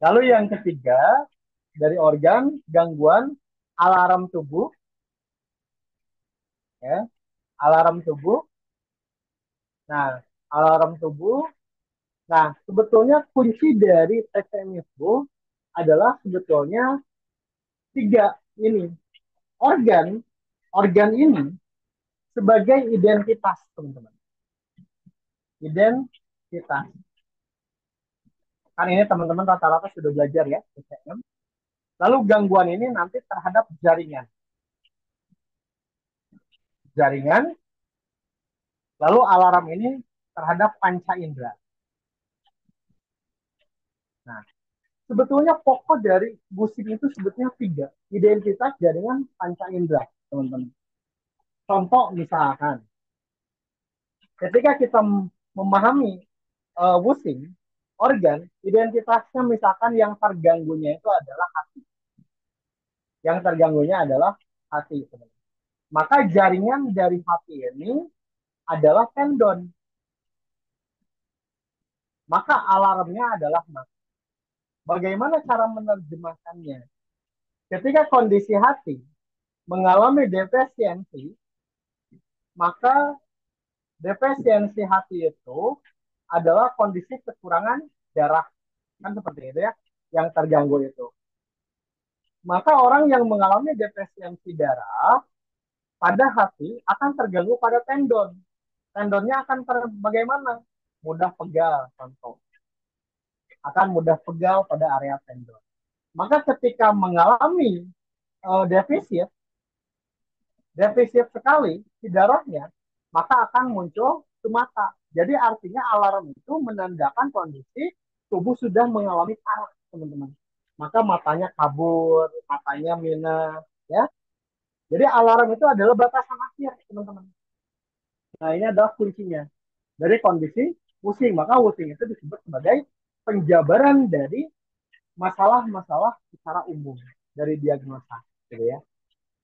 lalu yang ketiga dari organ gangguan alarm tubuh ya, alarm tubuh. Nah, alarm tubuh. Nah, sebetulnya kunci dari TCM itu adalah sebetulnya tiga ini. Organ, organ ini sebagai identitas, teman-teman. Identitas. Kan ini teman-teman rata-rata sudah belajar ya, TCM. Lalu gangguan ini nanti terhadap jaringan. Jaringan, lalu alarm ini terhadap panca indera. Nah, sebetulnya pokok dari musik itu sebetulnya tiga. Identitas, jaringan, panca indera, teman-teman. Contoh misalkan, ketika kita memahami musik, organ, identitasnya misalkan yang terganggunya itu adalah hati. Yang terganggunya adalah hati, teman-teman. Maka jaringan dari hati ini adalah tendon. Maka alarmnya adalah mati. Bagaimana cara menerjemahkannya? Ketika kondisi hati mengalami defisiensi, maka defisiensi hati itu adalah kondisi kekurangan darah. Kan seperti itu ya, yang terganggu itu. Maka orang yang mengalami defisiensi darah pada hati akan terganggu pada tendon. Tendonnya akan bagaimana? Mudah pegal, contoh. Akan mudah pegal pada area tendon. Maka ketika mengalami defisit, defisit sekali di darahnya, maka akan muncul mata. Jadi artinya alarm itu menandakan kondisi tubuh sudah mengalami parah, teman-teman. Maka matanya kabur, matanya minus, ya. Jadi alarm itu adalah batasan akhir, teman-teman. Nah, ini adalah kuncinya dari kondisi pusing. Maka pusing itu disebut sebagai penjabaran dari masalah-masalah secara umum dari diagnosa, gitu ya.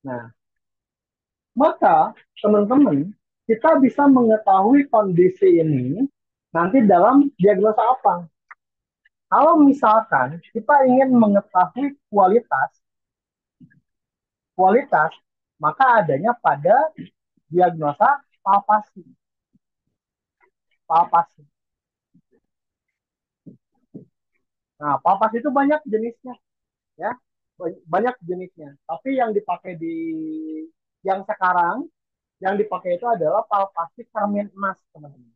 Nah, maka teman-teman kita bisa mengetahui kondisi ini nanti dalam diagnosa apa. Kalau misalkan kita ingin mengetahui kualitas, maka adanya pada diagnosa palpasi. Palpasi. Nah, palpasi itu banyak jenisnya, ya, banyak jenisnya. Tapi yang dipakai di yang sekarang yang dipakai itu adalah palpasi cermin emas, teman-teman.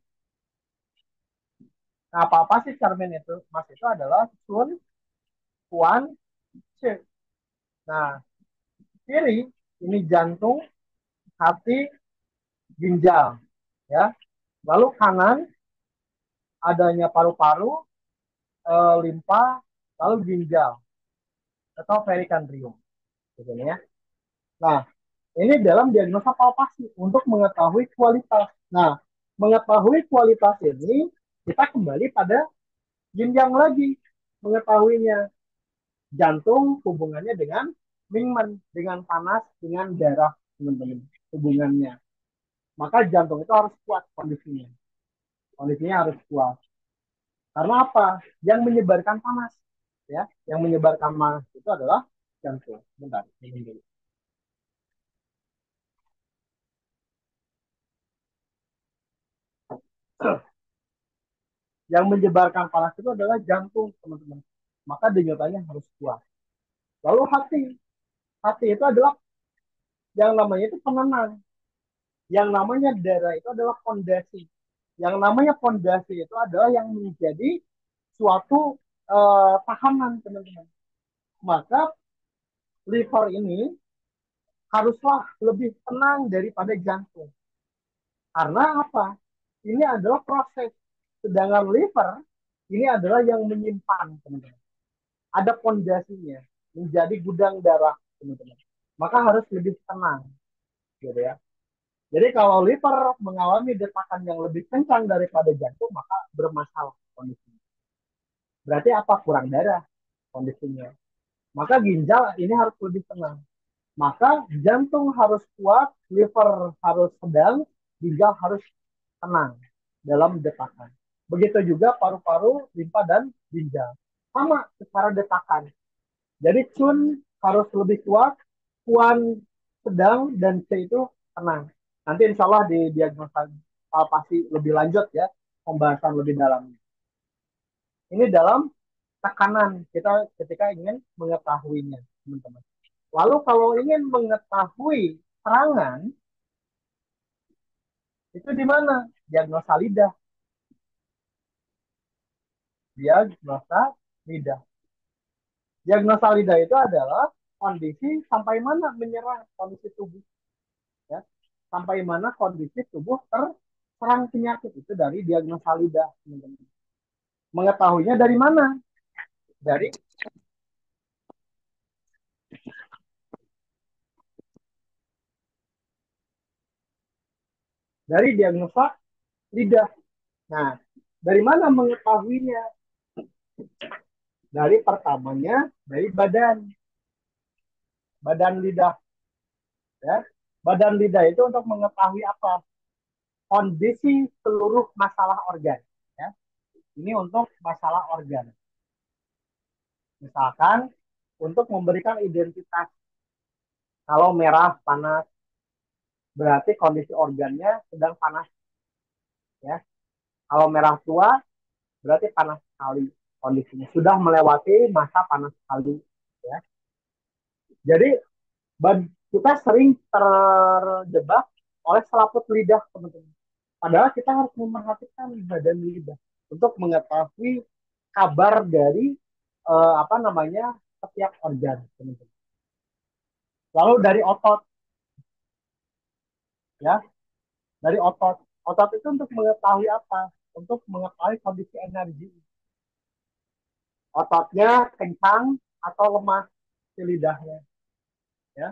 Nah, palpasi cermin itu emas itu adalah Sun, Kuan, C. Nah, kiri ini jantung, hati, ginjal, ya. Lalu kanan adanya paru-paru, limpa, lalu ginjal atau perikandrium, gitu ya. Nah, ini dalam diagnosa palpasi untuk mengetahui kualitas. Nah, mengetahui kualitas ini kita kembali pada yin yang lagi mengetahuinya. Jantung hubungannya dengan Mingmen, dengan panas, dengan darah, teman-teman, hubungannya. Maka jantung itu harus kuat kondisinya. Kondisinya harus kuat. Karena apa? Yang menyebarkan panas, ya, yang menyebarkan panas itu adalah jantung. Bentar, ini dulu. Yang menyebarkan panas itu adalah jantung, teman-teman. Maka denyutanya harus kuat. Lalu hati. Hati itu adalah yang namanya itu penenang. Yang namanya darah itu adalah fondasi. Yang namanya fondasi itu adalah yang menjadi suatu tahanan, teman-teman. Maka liver ini haruslah lebih tenang daripada jantung. Karena apa? Ini adalah proses. Sedangkan liver ini adalah yang menyimpan, teman-teman. Ada pondasinya, menjadi gudang darah, teman-teman. Maka harus lebih tenang, gitu ya. Jadi kalau liver mengalami detakan yang lebih kencang daripada jantung, maka bermasalah kondisinya. Berarti apa? Kurang darah kondisinya. Maka ginjal ini harus lebih tenang. Maka jantung harus kuat, liver harus sedang, ginjal harus tenang dalam detakan. Begitu juga paru-paru, limpa, dan ginjal. Sama secara detakan. Jadi Cun harus lebih kuat, Kuan sedang, dan C itu tenang. Nanti insya Allah di diagnosa palpasi lebih lanjut ya, pembahasan lebih dalam. Ini dalam tekanan kita ketika ingin mengetahuinya, teman-teman. Lalu kalau ingin mengetahui serangan, itu di mana? Diagnosa lidah. Diagnosa lidah. Diagnosa lidah itu adalah kondisi sampai mana menyerang kondisi tubuh. Ya. Sampai mana kondisi tubuh terserang penyakit. Itu dari diagnosa lidah, teman-teman. Mengetahuinya dari mana? Dari diagnosa lidah. Nah, dari mana mengetahuinya? Dari pertamanya dari badan lidah, ya. Badan lidah itu untuk mengetahui apa? Kondisi seluruh masalah organ, ya. Ini untuk masalah organ. Misalkan untuk memberikan identitas, kalau merah panas berarti kondisi organnya sedang panas, ya. Kalau merah tua berarti panas sekali kondisinya, sudah melewati masa panas sekali, ya. Jadi kita sering terjebak oleh selaput lidah, teman-teman. Padahal kita harus memerhatikan badan lidah untuk mengetahui kabar dari apa namanya setiap organ, teman-teman. Lalu dari otot, ya, dari otot. Otot itu untuk mengetahui apa? Untuk mengetahui kondisi energi. Ototnya kencang atau lemah si lidahnya, ya.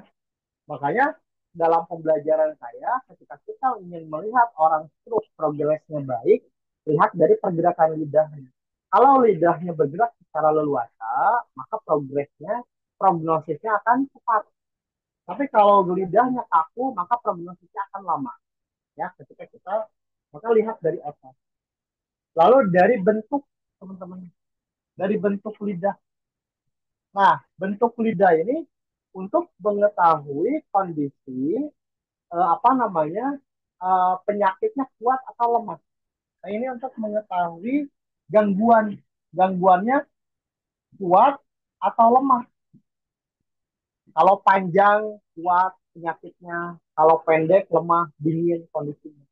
Makanya dalam pembelajaran saya, ketika kita ingin melihat orang stroke progresnya baik, lihat dari pergerakan lidahnya. Kalau lidahnya bergerak secara leluasa, maka progresnya, prognosisnya akan cepat. Tapi kalau lidahnya kaku, maka prognosisnya akan lama. Ya, ketika kita maka lihat dari otot. Lalu dari bentuk, teman-teman, dari bentuk lidah. Nah, bentuk lidah ini untuk mengetahui kondisi apa namanya penyakitnya kuat atau lemah. Nah, ini untuk mengetahui gangguan gangguannya kuat atau lemah. Kalau panjang kuat penyakitnya, kalau pendek lemah dingin kondisinya.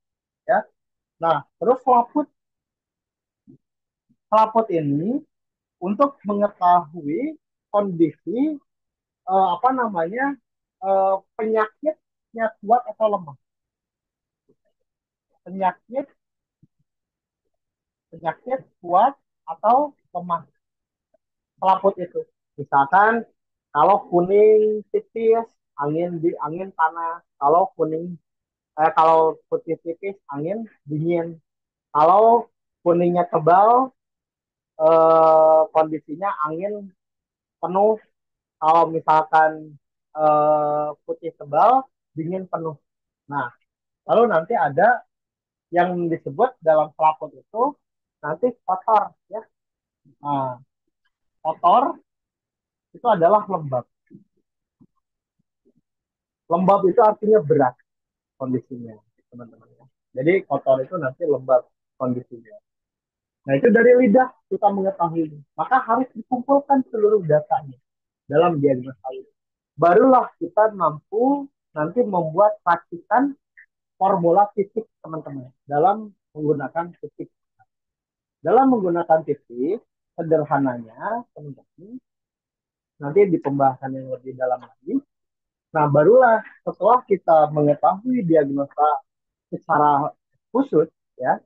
Ya. Nah, terus selaput selaput ini untuk mengetahui kondisi apa namanya penyakitnya kuat atau lemah. Penyakit penyakit kuat atau lemah selaput itu. Misalkan kalau kuning tipis, angin panas. Kalau kalau putih tipis, angin dingin. Kalau kuningnya tebal, kondisinya angin penuh. Kalau misalkan putih tebal, dingin penuh. Nah, lalu nanti ada yang disebut dalam selaput itu nanti kotor, ya. Nah, kotor itu adalah lembab. Lembab itu artinya berat kondisinya, teman-teman. Jadi kotor itu nanti lembab kondisinya. Nah, itu dari lidah kita mengetahui. Maka harus dikumpulkan seluruh datanya dalam diagnosa lidah. Barulah kita mampu nanti membuat racikan formula titik, teman-teman, dalam menggunakan titik. Dalam menggunakan titik, sederhananya, teman-teman, nanti di pembahasan yang lebih dalam lagi, Nah, barulah setelah kita mengetahui diagnosa secara khusus, ya,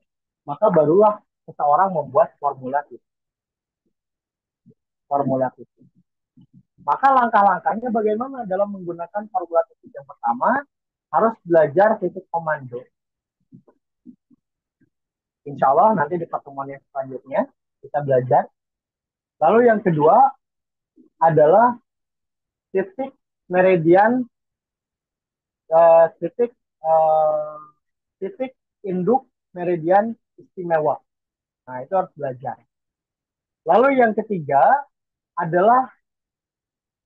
maka barulah seseorang membuat formula titik. Maka langkah-langkahnya bagaimana dalam menggunakan formula titik? Yang pertama, harus belajar titik komando. Insya Allah nanti di pertemuan yang selanjutnya kita belajar. Lalu yang kedua adalah titik meridian, titik eh, titik induk meridian istimewa. Nah, itu harus belajar. Lalu yang ketiga adalah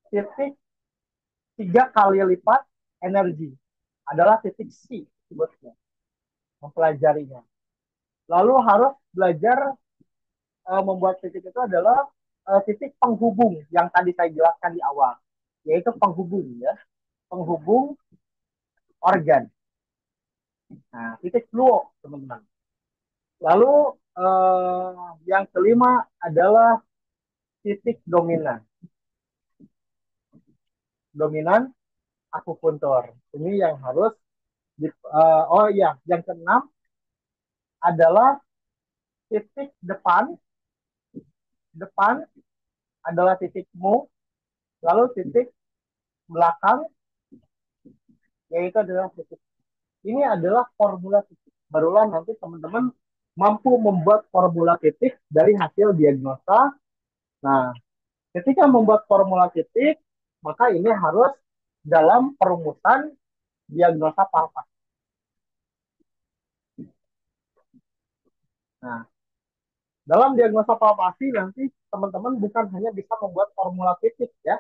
titik 3 kali lipat energi. Adalah titik C sebutnya, mempelajarinya. Lalu harus belajar membuat titik itu adalah titik penghubung yang tadi saya jelaskan di awal, yaitu penghubung, ya, penghubung organ. Nah, titik fluo, teman-teman. Lalu yang kelima adalah titik dominan. Dominan akupuntur. Ini yang harus oh iya, yang keenam adalah titik depan. Depan adalah titik mu, lalu titik belakang yaitu adalah titik. Ini adalah formula titik. Barulah nanti teman-teman mampu membuat formula titik dari hasil diagnosa. Nah, ketika membuat formula titik, maka ini harus dalam perumusan diagnosa palpasi. Nah, dalam diagnosa palpasi nanti teman-teman bukan hanya bisa membuat formula titik, ya,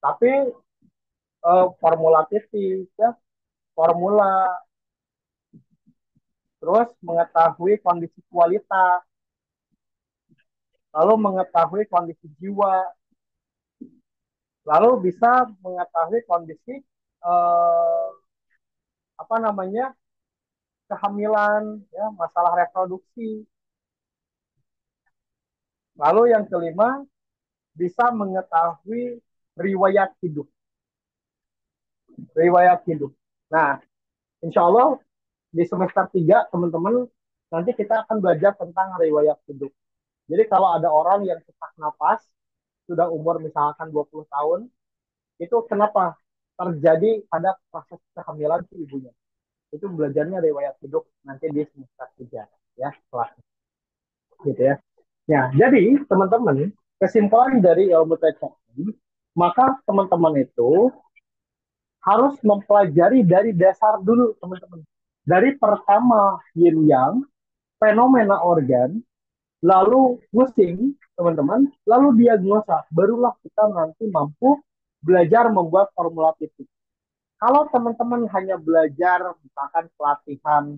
tapi formula titik, ya, formula, terus mengetahui kondisi kualitas, lalu mengetahui kondisi jiwa, lalu bisa mengetahui kondisi eh, apa namanya, kehamilan, ya, masalah reproduksi. Lalu yang kelima bisa mengetahui riwayat hidup, riwayat hidup. Nah, insya Allah di semester 3 teman-teman nanti kita akan belajar tentang riwayat hidup. Jadi kalau ada orang yang sesak napas sudah umur misalkan 20 tahun, itu kenapa terjadi pada proses kehamilan si ibunya. Itu belajarnya riwayat hidup nanti di semester 3, ya, kelas gitu ya. Ya, jadi teman-teman, kesimpulan dari ilmu TCI, maka teman-teman itu harus mempelajari dari dasar dulu, teman-teman. Dari pertama yin yang, fenomena organ, lalu pusing, teman-teman, lalu diagnosa, barulah kita nanti mampu belajar membuat formula titik. Kalau teman-teman hanya belajar misalkan pelatihan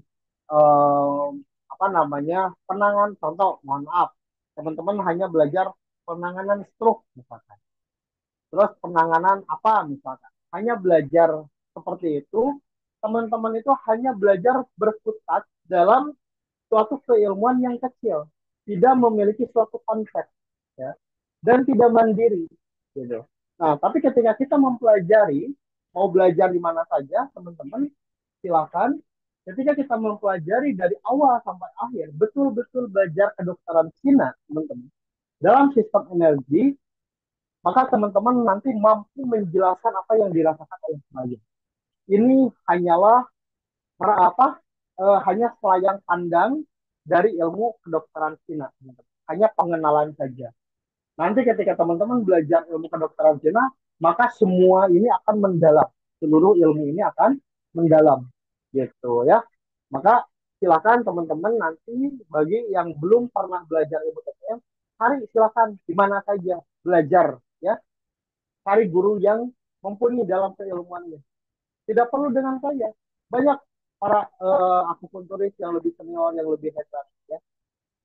eh, apa namanya, penanganan, contoh, mohon maaf, teman-teman hanya belajar penanganan stroke misalkan, terus penanganan apa misalkan, hanya belajar seperti itu, teman-teman itu hanya belajar berkutat dalam suatu keilmuan yang kecil, tidak memiliki suatu konsep, ya, dan tidak mandiri, gitu. Nah, tapi ketika kita mempelajari, mau belajar di mana saja, teman-teman silakan. Ketika kita mempelajari dari awal sampai akhir, betul-betul belajar kedokteran Cina, teman-teman, dalam sistem energi, maka teman-teman nanti mampu menjelaskan apa yang dirasakan oleh klien. Ini hanyalah apa? Hanya selayang pandang dari ilmu kedokteran Cina, teman-teman. Hanya pengenalan saja. Nanti ketika teman-teman belajar ilmu kedokteran Cina, maka semua ini akan mendalam. Seluruh ilmu ini akan mendalam. Gitu ya. Maka silakan teman-teman nanti bagi yang belum pernah belajar ilmu TCM, cari silakan di mana saja belajar, ya. Cari guru yang mumpuni dalam keilmuannya. Tidak perlu dengan saya. Banyak para akupunturis yang lebih senior, yang lebih hebat, ya.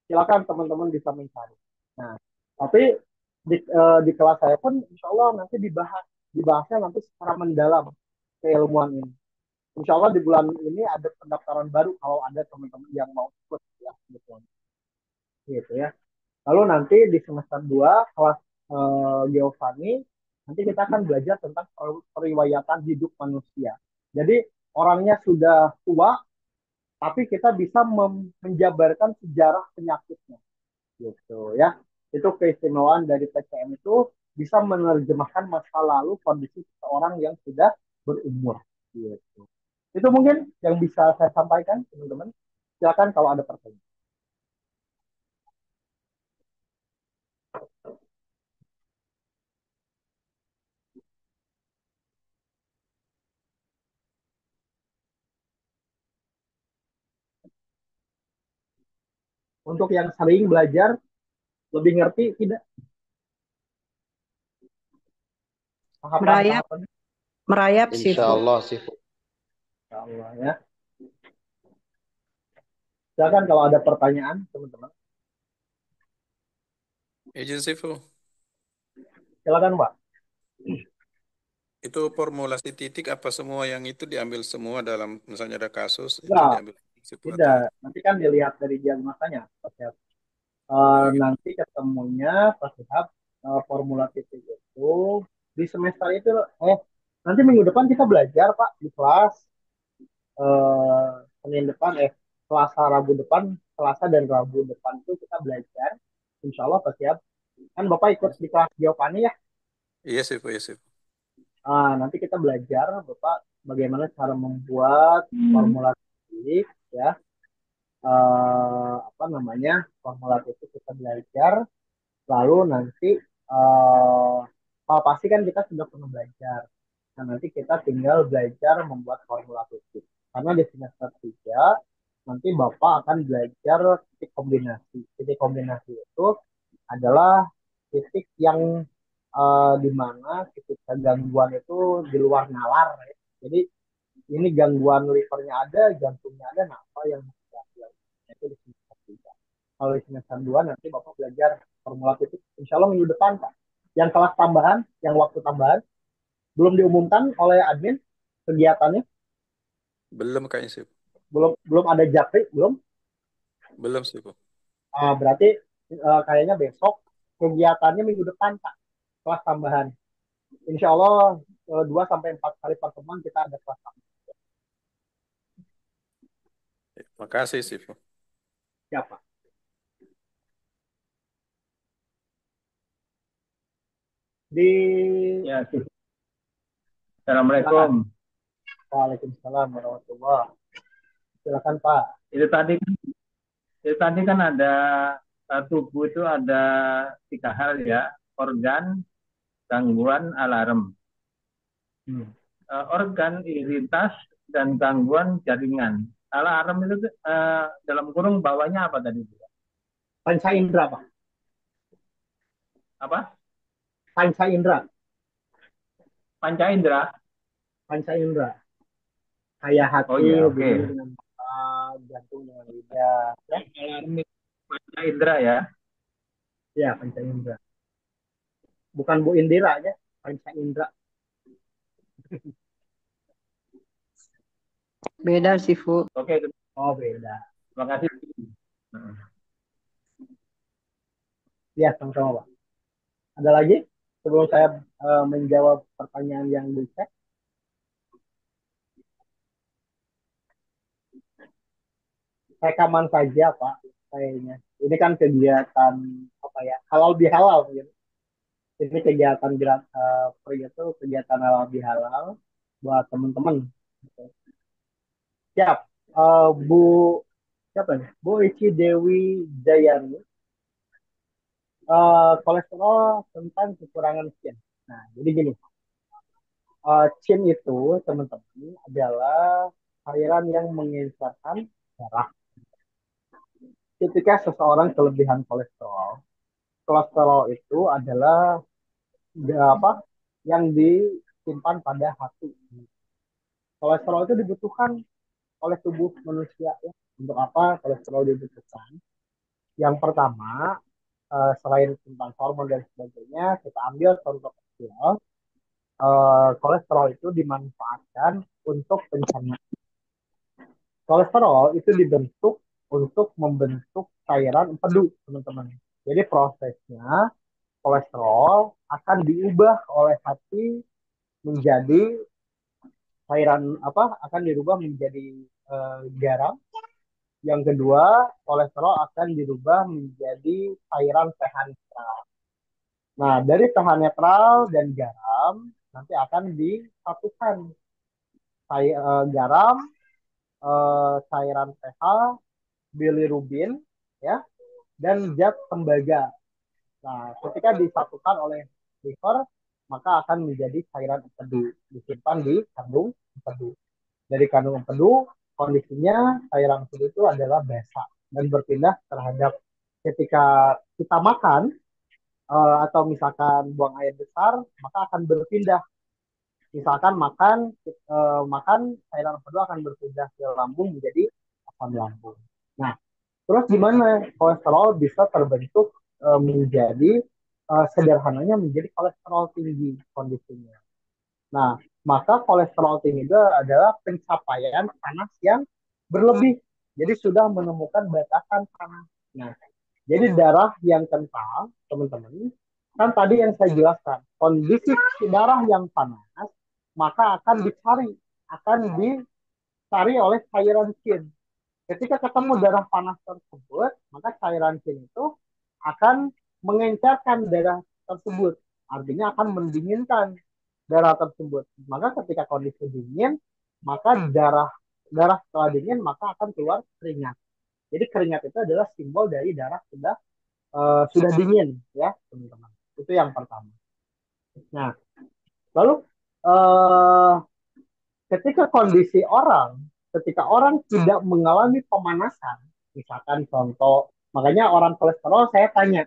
Silakan teman-teman bisa mencari. Nah, tapi di kelas saya pun insya Allah nanti dibahasnya nanti secara mendalam keilmuan ini. Insya Allah di bulan ini ada pendaftaran baru kalau ada teman-teman yang mau ikut, ya, gitu ya. Lalu nanti di semester 2 kelas Geofani Nanti kita akan belajar tentang periwayatan hidup manusia. Jadi orangnya sudah tua, tapi kita bisa menjabarkan sejarah penyakitnya, gitu ya. Itu keistimewaan dari PCM itu bisa menerjemahkan masa lalu kondisi seseorang yang sudah berumur, gitu. Itu mungkin yang bisa saya sampaikan, teman-teman. Silakan kalau ada pertanyaan. Untuk yang sering belajar, lebih ngerti tidak Merayap, tahapan-tahapan? merayap Insya seafood. Allah sih. Insya Allah ya. Silakan kalau ada pertanyaan, teman-teman. Izin Sifu, Silakan, Pak. itu formulasi titik apa semua yang itu diambil semua dalam misalnya ada kasus itu Enggak, diambil Sifu atau tidak. Nanti kan dilihat dari diagnosanya, Pak Syahab. oh gitu. Nanti ketemunya Pak Syahab, formula titik itu di semester itu, nanti minggu depan kita belajar, Pak, di kelas. Senin depan, Selasa, Rabu depan, Selasa dan Rabu depan itu kita belajar. Insya Allah Pak Syahab. Kan Bapak ikut di kelas Giovanni ya. Iya Sifu, iya Sifu. Nanti kita belajar Bapak bagaimana cara membuat formula titik ya. Apa namanya, formula titik kita belajar, lalu nanti pasti kan kita sudah pernah belajar. Nah, nanti kita tinggal belajar membuat formula titik. Karena di semester 3 nanti Bapak akan belajar titik kombinasi. Titik kombinasi itu adalah titik yang di mana ketika gangguan itu di luar nalar ya. Jadi ini gangguan livernya ada, jantungnya ada, nah apa yang kita belajar itu di semester 3. Kalau di semester 2 nanti Bapak belajar formula titik, insya Allah minggu depan Pak. Yang kelas tambahan, yang waktu tambahan, belum diumumkan oleh admin kegiatannya, Belum kayaknya Sifu. belum belum ada japri, belum. Belum Sifu. Berarti kayaknya besok kegiatannya minggu depan Pak, kelas tambahan. Insya Allah 2 sampai 4 kali pertemuan kita ada kelas tambahan. Makasih Sifu. Ya Pak. Di Ya, silakan. Assalamualaikum. Waalaikumsalam warahmatullah. Silakan Pak. Itu tadi, itu tadi kan ada tubuh itu ada tiga hal ya, organ, gangguan, alarm. Hmm. Organ, iritas, dan gangguan jaringan. Alarm itu dalam kurung bawahnya apa tadi? Panca indera Pak. Apa? Panca indera. Panca indera. Panca indera. Kayak Oh hati iya, oke. hubungannya dengan mata, jantung dengan lidah. Ya, Alarm itu panca indera ya. ya panca indera. Bukan Bu Indira ya, panca indera. Beda seafood. Oke, Oh beda. terima kasih. Ya sama-sama Pak. Ada lagi sebelum saya menjawab pertanyaan yang dicek? Rekaman saja Pak, kayaknya. Ini kan kegiatan apa ya, halal bihalal gitu. Ini kegiatan itu kegiatan halal bihalal buat teman-teman. Siap. Bu siapa nih? Bu Ici Dewi Jayani. Kolesterol tentang kekurangan cin. Nah, jadi gini, cin itu teman-teman adalah cairan yang mengencerkan darah. Ketika seseorang kelebihan kolesterol, kolesterol itu adalah apa yang disimpan pada hati. Kolesterol itu dibutuhkan oleh tubuh manusia ya. Untuk apa kolesterol dibutuhkan? Yang pertama, selain tentang hormon dan sebagainya, kita ambil contoh kecil. Kolesterol itu dimanfaatkan untuk pencernaan. Kolesterol itu dibentuk untuk membentuk cairan empedu, teman-teman. Jadi prosesnya kolesterol akan diubah oleh hati menjadi cairan apa? Akan dirubah menjadi garam. Yang kedua, kolesterol akan dirubah menjadi cairan pH netral. Nah, dari pH netral dan garam nanti akan disatukan garam, cairan pH, bilirubin, ya, dan zat tembaga. Nah, ketika disatukan oleh liver, maka akan menjadi cairan empedu, disimpan di kandung empedu. Dari kandung empedu, kondisinya cairan empedu itu adalah basah dan berpindah terhadap ketika kita makan atau misalkan buang air besar, maka akan berpindah. Misalkan makan cairan empedu akan berpindah ke lambung menjadi asam lambung. Nah, terus gimana kolesterol bisa terbentuk menjadi sederhananya menjadi kolesterol tinggi kondisinya. Nah, maka kolesterol tinggi itu adalah pencapaian panas yang berlebih. Jadi sudah menemukan batasan panas. Nah, jadi darah yang kental, teman-teman, kan tadi yang saya jelaskan, kondisi darah yang panas, maka akan dicari oleh cairan kin. Ketika ketemu darah panas tersebut, maka cairan kin itu akan mengencerkan darah tersebut. Artinya akan mendinginkan darah tersebut. Maka ketika kondisi dingin, maka darah darah setelah dingin maka akan keluar keringat. Jadi keringat itu adalah simbol dari darah sudah dingin, ya teman-teman. Itu yang pertama. Nah, lalu uh, ketika orang tidak mengalami pemanasan, misalkan contoh, makanya orang kolesterol saya tanya,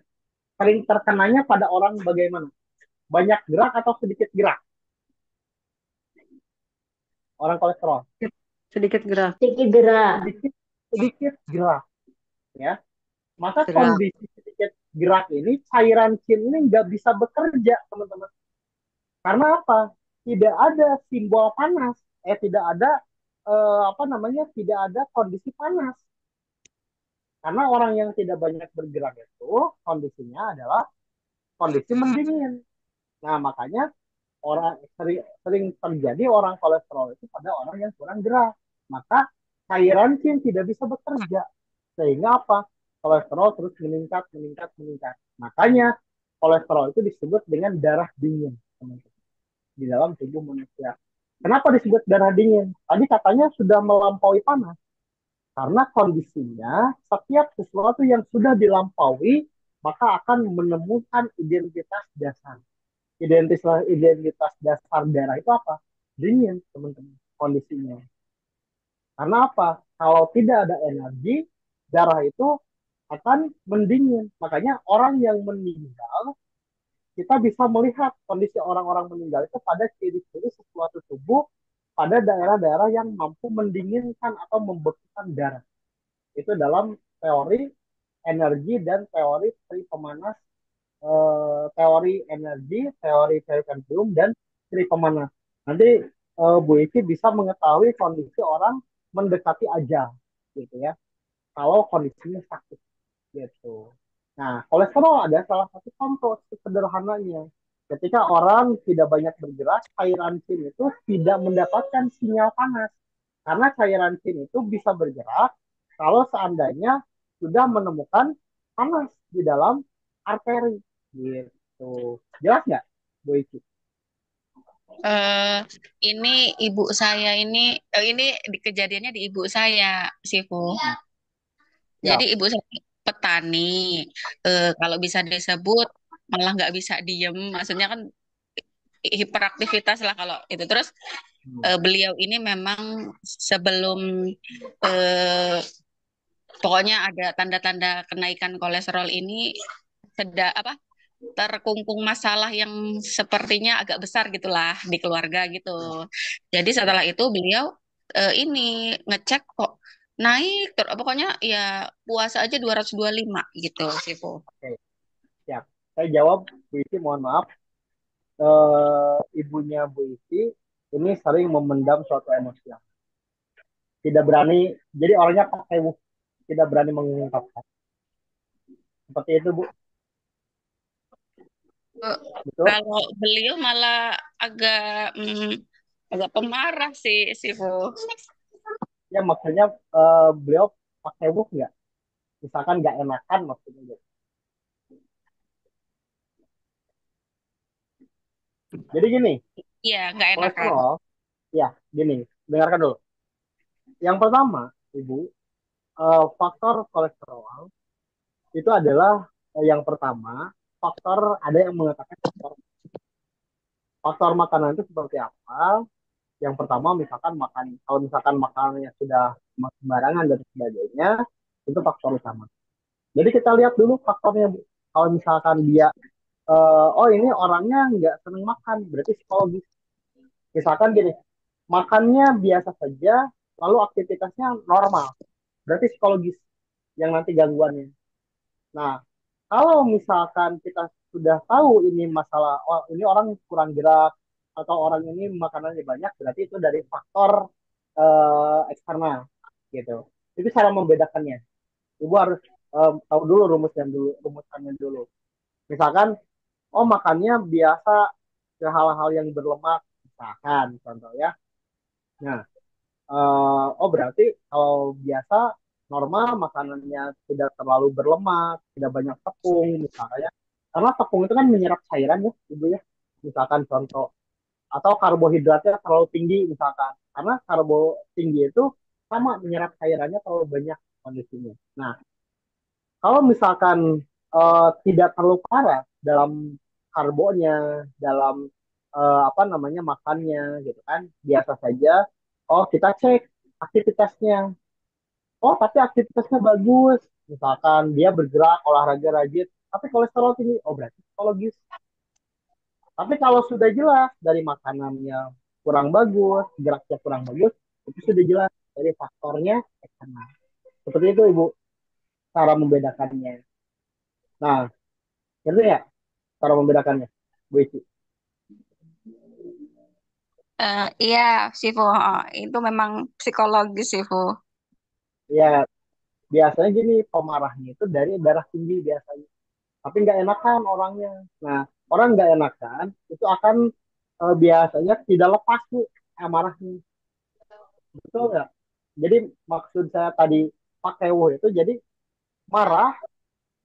sering terkenanya pada orang bagaimana? Banyak gerak atau sedikit gerak? Orang kolesterol Sedikit gerak. Sedikit gerak. sedikit sedikit gerak, ya. Maka Gerak. kondisi sedikit gerak ini cairan kin ini nggak bisa bekerja, teman-teman. Karena apa? Tidak ada simbol panas, tidak ada apa namanya? Tidak ada kondisi panas. Karena orang yang tidak banyak bergerak itu kondisinya adalah kondisi mendingin. Nah, makanya sering terjadi orang kolesterol itu pada orang yang kurang gerak. Maka cairan kin tidak bisa bekerja. Sehingga apa? Kolesterol terus meningkat, meningkat, meningkat. Makanya kolesterol itu disebut dengan darah dingin, teman-teman, di dalam tubuh manusia. Kenapa disebut darah dingin? Tadi katanya sudah melampaui panas. Karena kondisinya setiap sesuatu yang sudah dilampaui maka akan menemukan identitas dasar. Identitas dasar darah itu apa? Dingin, teman-teman, kondisinya. Karena apa? Kalau tidak ada energi, darah itu akan mendingin. Makanya orang yang meninggal, kita bisa melihat kondisi orang-orang meninggal itu pada ciri-ciri sesuatu tubuh pada daerah-daerah yang mampu mendinginkan atau membekukan darah. Itu dalam teori energi dan teori tri pemanas, teori energi, teori perikantium, dan tri pemanas. Nanti Bu Iki bisa mengetahui kondisi orang mendekati ajal, gitu ya. Kalau kondisinya sakit, gitu. Nah, kolesterol ada salah satu contoh sederhananya. Ketika orang tidak banyak bergerak, cairan kin itu tidak mendapatkan sinyal panas. Karena cairan kin itu bisa bergerak kalau seandainya sudah menemukan panas di dalam arteri. Gitu. Jelas nggak, Bu Iki? eh ini ibu saya ini kejadiannya di ibu saya, Sifu. Ya, Jadi ibu saya petani. Kalau bisa disebut malah nggak bisa diem. Maksudnya kan hiperaktivitas lah kalau itu. Terus beliau ini memang sebelum eh, pokoknya ada tanda-tanda kenaikan kolesterol ini apa terkungkung masalah yang sepertinya agak besar gitulah di keluarga gitu. Jadi ya. setelah itu beliau ini ngecek kok naik terus pokoknya ya puasa aja 225 gitu sih Bu. Oke, siap. Saya jawab, Bu Iki, mohon maaf. Ibunya Bu Iki ini sering memendam suatu emosi. Tidak berani, jadi orangnya pakai tidak berani mengungkapkan. Seperti itu, Bu. Eh, Betul? Kalau beliau malah agak agak pemarah sih, Sifu. Ya maksudnya beliau pakai wuk nggak? Misalkan nggak enakan maksudnya gitu. Jadi gini, Iya, nggak enakan. kolesterol, ya gini, dengarkan dulu. Yang pertama, Ibu, faktor kolesterol itu adalah yang pertama, faktor ada yang mengatakan faktor makanan itu seperti apa. Yang pertama misalkan makan, kalau misalkan makanannya sudah sembarangan dan sebagainya, itu faktor utama. Jadi kita lihat dulu faktornya, Bu. Kalau misalkan dia, oh ini orangnya nggak seneng makan, berarti psikologis. Misalkan gini, makannya biasa saja, lalu aktivitasnya normal, berarti psikologis yang nanti gangguannya. Nah, kalau misalkan kita sudah tahu ini masalah, oh ini orang kurang gerak, atau orang ini makanannya banyak, berarti itu dari faktor eksternal, gitu. Itu cara membedakannya. Ibu harus tahu dulu rumusannya dulu. Misalkan, oh makannya biasa ke hal-hal yang berlemak, misalkan, contoh ya. Nah, oh berarti kalau biasa normal makanannya tidak terlalu berlemak, tidak banyak tepung misalnya. Karena tepung itu kan menyerap cairan ya, Ibu ya. Misalkan contoh, atau karbohidratnya terlalu tinggi misalkan. Karena karbo tinggi itu sama menyerap cairannya terlalu banyak kondisinya. Nah, kalau misalkan tidak terlalu parah dalam karbonya, dalam apa namanya makannya gitu kan, biasa saja. Oh kita cek aktivitasnya. Oh tapi aktivitasnya bagus. Misalkan dia bergerak, olahraga rajin, tapi kolesterol tinggi. Oh berarti psikologis. Tapi kalau sudah jelas dari makanannya kurang bagus, geraknya kurang bagus, itu sudah jelas dari faktornya eksternal. Seperti itu Ibu cara membedakannya. Nah, ngerti ya cara membedakannya, Bu Ici? Iya, Sifu. Itu memang psikologis, Sifu. Ya, biasanya gini, pemarahnya itu dari darah tinggi biasanya. Tapi nggak enakan orangnya. Nah, orang nggak enakan itu akan biasanya tidak lepas tuh amarahnya. Betul nggak? Jadi maksud saya tadi pakai wo itu jadi marah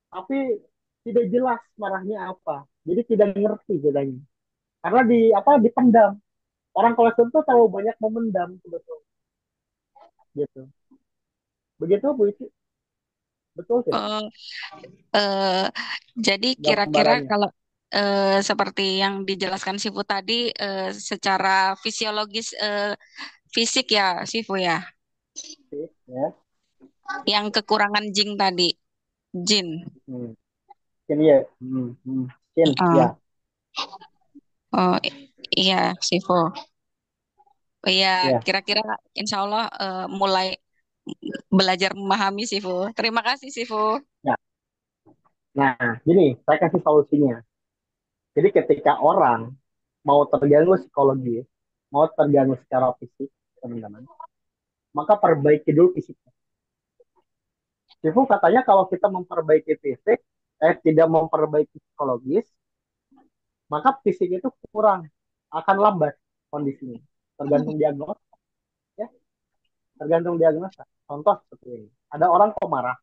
tapi tidak jelas marahnya apa. Jadi tidak ngerti kitanya. Karena di apa dipendam. Orang kolesterol itu terlalu banyak memendam sebetulnya gitu. Begitu Bu Ici, betul tidak? Eh, eh, jadi kira-kira Gambarannya. kalau seperti yang dijelaskan Sifu tadi, secara fisiologis fisik ya, Sifu ya, Sip, ya. yang kekurangan jin tadi, jin. Hmm. Skin ya. Skin Heeh. ya. Oh iya, Sifu. Oh, iya, Ya. kira-kira Insya Allah mulai belajar memahami Sifu. Terima kasih Sifu. Ya. Nah, gini, saya kasih solusinya. Jadi ketika orang mau terganggu psikologi, mau terganggu secara fisik, teman-teman, maka perbaiki dulu fisiknya. Sifu katanya kalau kita memperbaiki fisik, tidak memperbaiki psikologis, maka fisik itu kurang, akan lambat kondisinya. Tergantung diagnosa, ya, tergantung diagnosa. Contoh seperti ini. Ada orang pemarah.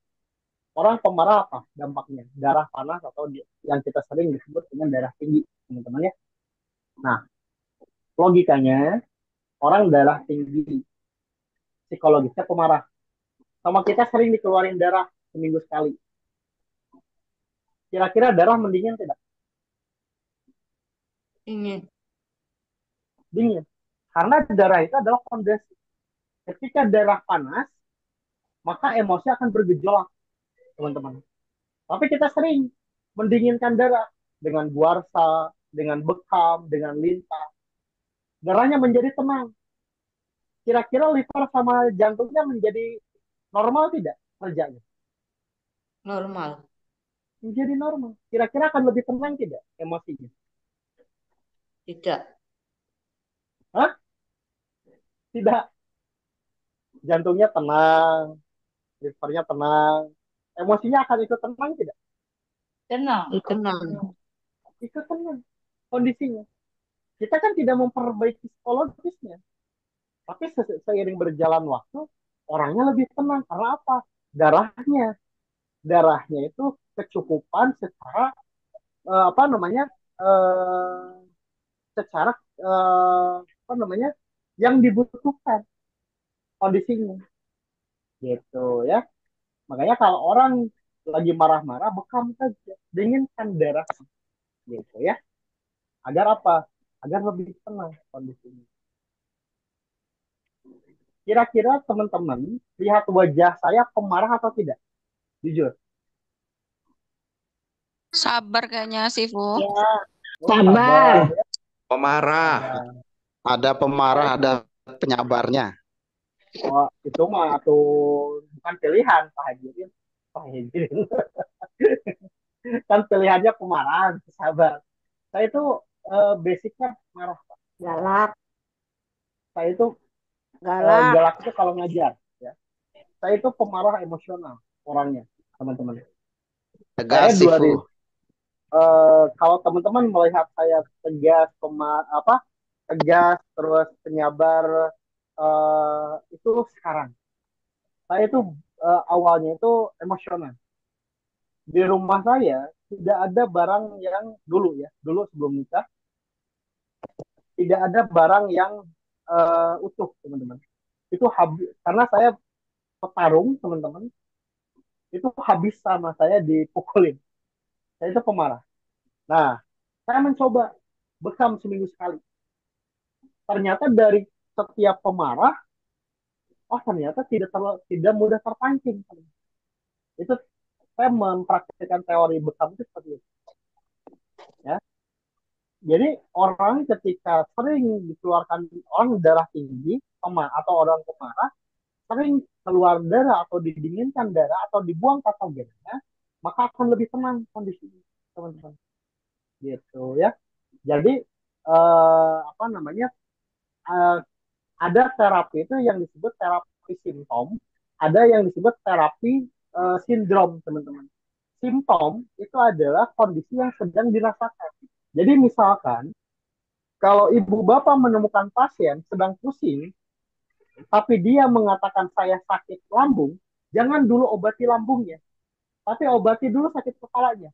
Orang pemarah apa dampaknya? Darah panas atau yang kita sering disebut dengan darah tinggi, teman-teman ya. Nah, logikanya orang darah tinggi psikologisnya pemarah. Sama kita sering dikeluarin darah seminggu sekali. Kira-kira darah mendingin tidak? Ingin. Dingin. Karena darah itu adalah kondensasi. Ketika darah panas, maka emosi akan bergejolak, teman-teman. Tapi kita sering mendinginkan darah dengan guarsa, dengan bekam, dengan lintah. Darahnya menjadi tenang. Kira-kira liver sama jantungnya menjadi normal tidak kerjanya? Normal. Menjadi normal. Kira-kira akan lebih tenang tidak emosinya? Tidak. Hah? Tidak. Jantungnya tenang, livernya tenang, emosinya akan ikut tenang tidak? Tenang. Tenang. itu tenang kondisinya. Kita kan tidak memperbaiki psikologisnya, tapi seiring berjalan waktu orangnya lebih tenang karena apa? Darahnya, darahnya itu kecukupan secara apa namanya? eh, secara apa namanya? Yang dibutuhkan kondisinya gitu ya. Makanya kalau orang lagi marah-marah bekam saja, dinginkan darah gitu ya. Agar apa? Agar lebih tenang kondisinya. Kira-kira teman-teman lihat wajah saya pemarah atau tidak? Jujur. Sabar kayaknya Sifu. Ya, oh, Sabar. sabar ya, Pemarah, sabar. ada Saya pemarah, itu, ada penyabarnya. oh, itu mah tuh bukan pilihan Pak Haji. Pak Haji kan pilihannya kemarahan, sabar. Saya itu basicnya marah. Galak. Saya itu Galak. galak itu kalau ngajar. Ya. Saya itu pemarah emosional orangnya, teman-teman. Saya Tegas, dua Sifu. kalau teman-teman melihat saya tegas, apa tegas terus penyabar itu sekarang. Saya itu awalnya itu emosional. Di rumah saya tidak ada barang yang dulu sebelum nikah tidak ada barang yang utuh, teman-teman. Itu habis karena saya petarung, teman-teman. Itu habis sama saya dipukulin. Saya itu pemarah. Nah, saya mencoba bekam seminggu sekali. Ternyata dari setiap pemarah, oh ternyata tidak mudah terpancing. Itu saya mempraktikkan teori bekam itu seperti itu. Ya. Jadi orang ketika sering dikeluarkan orang darah tinggi atau orang pemarah sering keluar darah atau didinginkan darah atau dibuang patogennya, maka akan lebih tenang kondisinya, teman-teman. Gitu ya. Jadi apa namanya? eh, ada terapi itu yang disebut terapi simptom, ada yang disebut terapi sindrom, teman-teman. Simptom itu adalah kondisi yang sedang dirasakan. Jadi misalkan kalau ibu bapak menemukan pasien sedang pusing, tapi dia mengatakan saya sakit lambung, jangan dulu obati lambungnya, tapi obati dulu sakit kepalanya.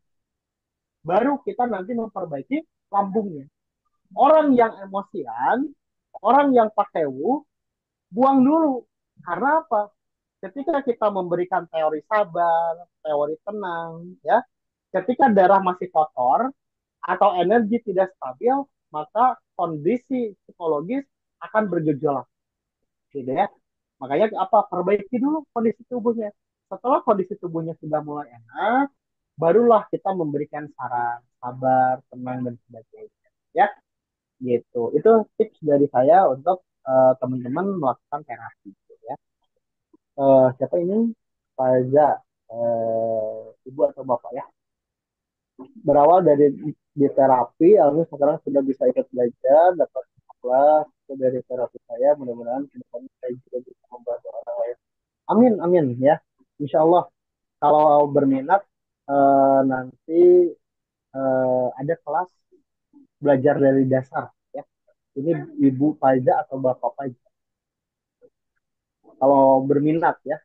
Baru kita nanti memperbaiki lambungnya. Orang yang emosian, orang yang pakewu, buang dulu. Karena apa? Ketika kita memberikan teori sabar, teori tenang, ya, ketika darah masih kotor atau energi tidak stabil, maka kondisi psikologis akan bergejolak, gitu ya. Makanya apa? Perbaiki dulu kondisi tubuhnya. Setelah kondisi tubuhnya sudah mulai enak, barulah kita memberikan saran, sabar, tenang dan sebagainya. Ya, gitu. Itu tips dari saya untuk teman-teman melakukan terapi. Gitu ya. Siapa ini? Faza, ibu atau bapak ya? Berawal dari di terapi, lalu sekarang sudah bisa ikut belajar, dapat kelas itu dari terapi saya. Mudah-mudahan kedepannya saya juga bisa membantu orang lain. Amin, amin ya. Insya Allah kalau berminat nanti ada kelas belajar dari dasar ya. Ini Ibu Faiza atau Bapak Faiza. Kalau berminat ya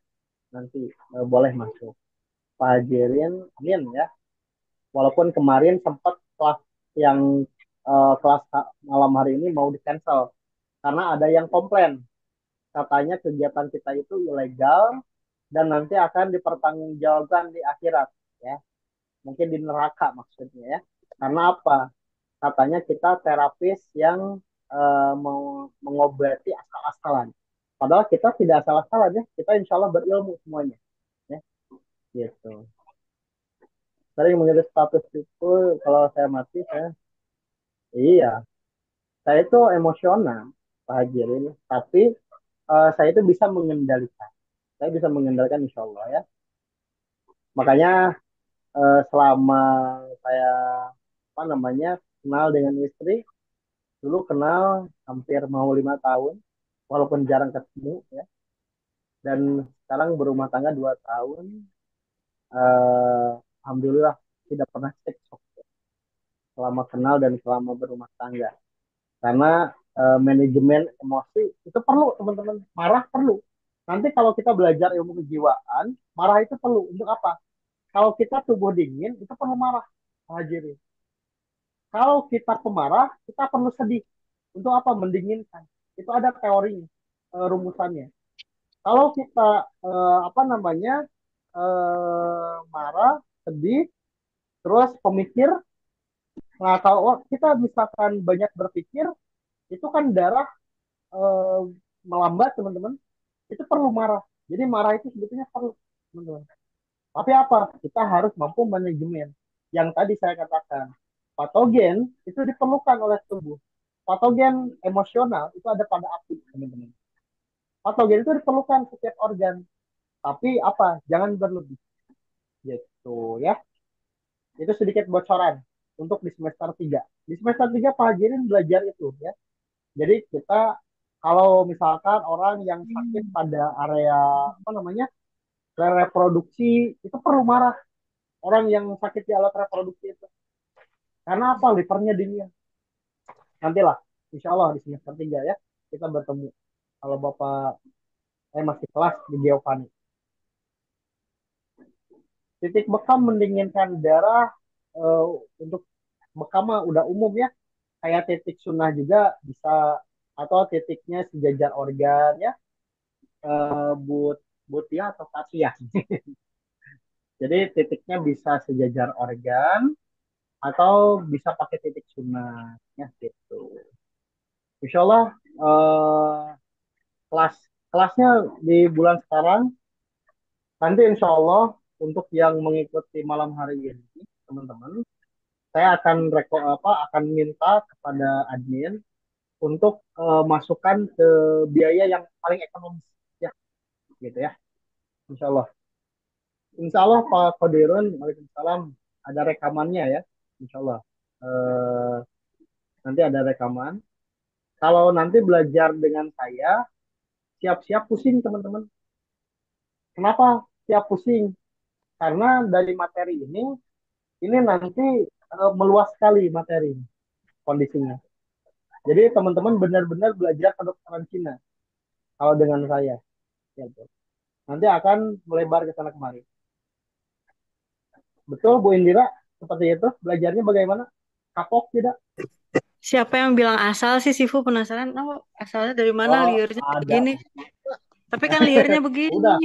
nanti boleh masuk. Pak Hajirin, amin ya. Walaupun kemarin sempat kelas yang kelas malam hari ini mau di cancel karena ada yang komplain katanya kegiatan kita itu ilegal dan nanti akan dipertanggungjawabkan di akhirat ya, mungkin di neraka maksudnya ya. Karena apa? Katanya kita terapis yang mengobati asal-asalan. Padahal kita tidak asal-asalan ya, kita insya Allah berilmu semuanya. Ya, gitu. Sering menjadi status itu kalau saya mati, iya, saya itu emosional, Pak Hajirin, tapi saya itu bisa mengendalikan. Saya bisa mengendalikan insya Allah ya. Makanya selama saya apa namanya kenal dengan istri, dulu kenal hampir mau 5 tahun, walaupun jarang ketemu ya. Dan sekarang berumah tangga 2 tahun, alhamdulillah tidak pernah cekcok. selama kenal dan selama berumah tangga. Karena manajemen emosi itu perlu, teman-teman. Marah perlu. Nanti kalau kita belajar ilmu kejiwaan, marah itu perlu. Untuk apa? Kalau kita tubuh dingin, itu perlu marah. Hajirin. Kalau kita pemarah, kita perlu sedih. Untuk apa? Mendinginkan. Itu ada teorinya, rumusannya. Kalau kita apa namanya marah, sedih, terus pemikir, nah kalau kita misalkan banyak berpikir, itu kan darah eh, melambat, teman-teman. Itu perlu marah. Jadi marah itu sebetulnya perlu, teman-teman. Tapi apa? Kita harus mampu manajemen. Yang tadi saya katakan, patogen itu diperlukan oleh tubuh. Patogen emosional itu ada pada api, teman-teman. Patogen itu diperlukan setiap organ. Tapi apa? Jangan berlebih. Gitu ya. Itu sedikit bocoran untuk di semester 3. Di semester 3 pelajarin belajar itu ya. Jadi kita kalau misalkan orang yang sakit pada area apa namanya? Reproduksi itu perlu marah. Orang yang sakit di alat reproduksi itu. Karena apa? Livernya dingin. Nantilah, insya Allah di semester 3 ya, kita bertemu. Kalau Bapak masih kelas di Giovanni. Titik bekam mendinginkan darah untuk bekam mah udah umum ya. Kayak titik sunnah juga bisa, atau titiknya sejajar organ ya. But butia atau kasia. Jadi titiknya bisa sejajar organ atau bisa pakai titik sunnah ya gitu. Insya Allah kelas kelasnya di bulan sekarang. Nanti insya Allah untuk yang mengikuti malam hari ini, teman-teman, saya akan akan minta kepada admin untuk masukkan ke biaya yang paling ekonomis ya, gitu ya. Insya Allah. Insya Allah Pak Kodirun, Waalaikumsalam, ada rekamannya ya. Insya Allah. Eh, nanti ada rekaman. Kalau nanti belajar dengan saya, siap-siap pusing teman-teman. Kenapa siap pusing? Karena dari materi ini nanti meluas sekali materi kondisinya. Jadi teman-teman benar-benar belajar kedokteran Cina kalau dengan saya. Gitu. Nanti akan melebar ke sana kemari. Betul Bu Indira? Seperti itu. Belajarnya bagaimana? Kapok tidak? Siapa yang bilang asal sih, Sifu? Penasaran. Oh, asalnya dari mana Oh, liurnya ada. begini? Tapi kan liurnya begini. Udah,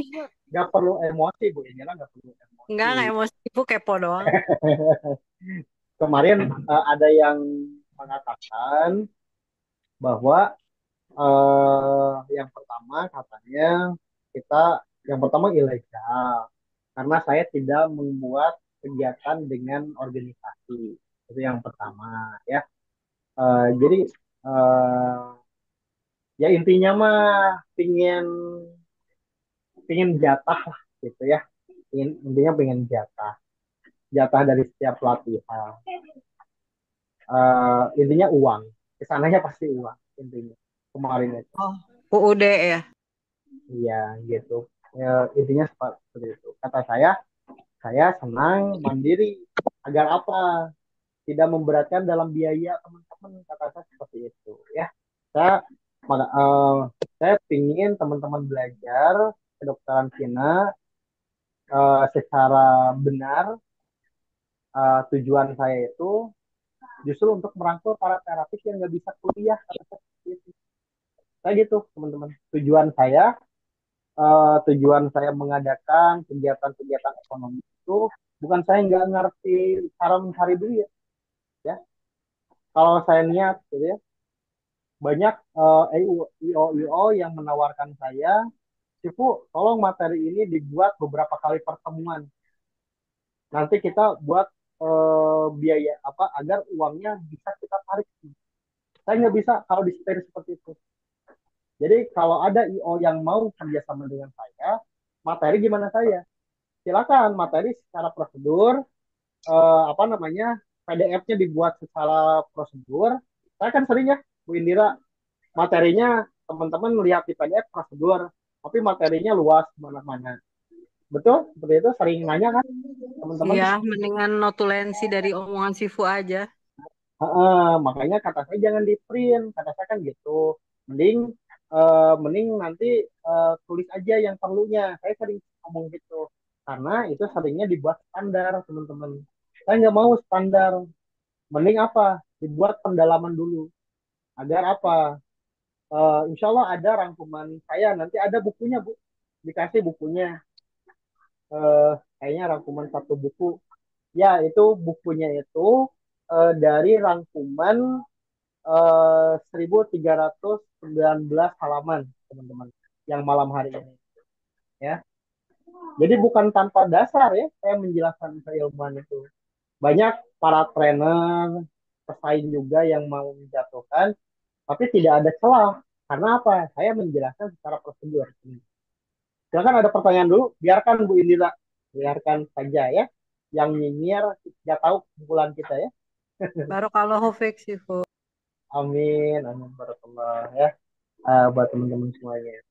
nggak perlu emosi Bu Indira, nggak perlu Enggak emosi. emosi. Sifu kepo doang. Kemarin ada yang mengatakan bahwa yang pertama katanya kita yang pertama ilegal karena saya tidak membuat kegiatan dengan organisasi. Itu yang pertama ya. Jadi eh, ya intinya mah pingin pingin jatah lah gitu ya. Intinya pengen jatah dari setiap pelatihan. Intinya uang, kesananya pasti uang intinya kemarin itu. Oh, UUD ya. Iya gitu ya, intinya seperti itu. Kata saya senang mandiri agar apa, tidak memberatkan dalam biaya teman-teman. Kata saya seperti itu ya. Saya eh, saya pingin teman-teman belajar kedokteran Cina secara benar. Tujuan saya itu justru untuk merangkul para terapis yang nggak bisa kuliah. Kata saya seperti itu. Kayak gitu teman-teman. Tujuan saya mengadakan kegiatan-kegiatan ekonomi itu bukan saya nggak ngerti cara mencari duit ya. Kalau saya niat gitu ya, banyak IO yang menawarkan saya, Sifu, tolong materi ini dibuat beberapa kali pertemuan. Nanti kita buat biaya apa agar uangnya bisa kita tarik. Saya nggak bisa kalau di seperti itu. Jadi kalau ada IO yang mau kerjasama dengan saya, materi gimana saya? Silakan materi secara prosedur, apa namanya, PDF-nya dibuat secara prosedur. Saya kan sering ya, Bu Indira, materinya teman-teman lihat di PDF prosedur, tapi materinya luas mana-mana. Betul? Seperti itu, sering nanya kan teman-teman? Iya, mendingan notulensi dari omongan Sifu aja. Makanya kata saya jangan di print, kata saya kan gitu. Mending mending nanti tulis aja yang perlunya. Saya sering ngomong gitu. Karena itu seringnya dibuat standar, teman-teman. Saya nggak mau standar. Mending apa? Dibuat pendalaman dulu. Agar apa? Insya Allah ada rangkuman saya. Nanti ada bukunya, Bu. Dikasih bukunya. Kayaknya rangkuman satu buku. Ya, itu bukunya itu dari rangkuman 1319 halaman, teman-teman, yang malam hari ini. Ya, jadi bukan tanpa dasar ya saya menjelaskan keilmuan itu. Banyak para trainer, pesaing juga yang mau menjatuhkan, tapi tidak ada celah. Karena apa? Saya menjelaskan secara prosedur. Silakan ada pertanyaan dulu, biarkan Bu Indira, biarkan saja ya. Yang nyinyir tidak tahu kumpulan kita ya. Barakallahu fiik Sifu. Amin, amin, barakallah ya. Buat teman-teman semuanya.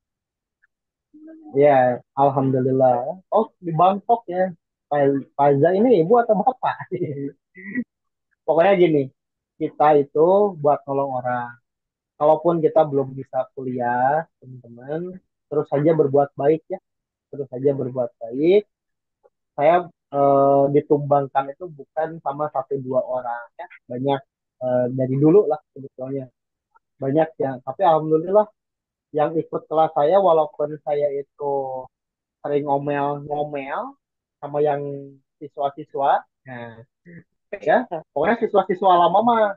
Ya, alhamdulillah. Oh, di Bangkok ya. Faza ini ibu atau bapak? Pokoknya gini, kita itu buat nolong orang. Kalaupun kita belum bisa kuliah, teman-teman, terus saja berbuat baik ya. Terus saja berbuat baik. Saya ditumbangkan itu bukan sama satu dua orang ya. Banyak dari dulu lah sebetulnya. Banyak yang, tapi alhamdulillah yang ikut kelas saya walaupun saya itu sering ngomel-ngomel sama yang siswa-siswa. Nah, ya, pokoknya siswa-siswa lama mah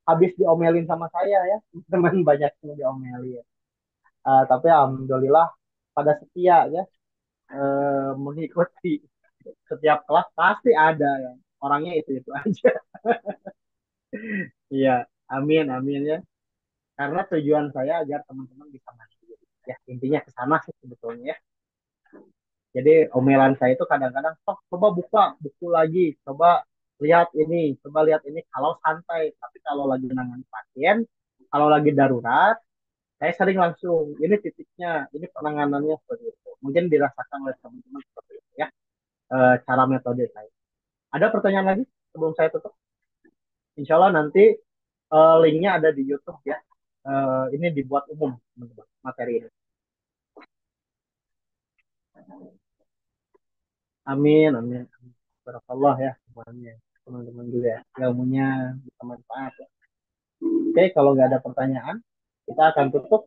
habis diomelin sama saya ya, teman banyak yang diomelin. Tapi alhamdulillah pada setia ya, mengikuti setiap kelas pasti ada ya. Orangnya itu aja. Iya, amin amin ya. Karena tujuan saya agar teman-teman bisa mandiri. Ya, intinya ke sana sih sebetulnya ya. Jadi omelan saya itu kadang-kadang, oh, coba buka buku lagi, coba lihat ini kalau santai. Tapi kalau lagi nangani pasien, kalau lagi darurat, saya sering langsung, ini titiknya, ini penanganannya seperti itu. Mungkin dirasakan oleh teman-teman seperti itu ya, cara metode saya. Ada pertanyaan lagi sebelum saya tutup? Insya Allah nanti linknya ada di YouTube ya. Ini dibuat umum, teman-teman, materi ini. Amin, amin. Barakallah ya semuanya, teman-teman juga ya. Ilmunya bisa manfaat ya. Oke, kalau nggak ada pertanyaan, kita akan tutup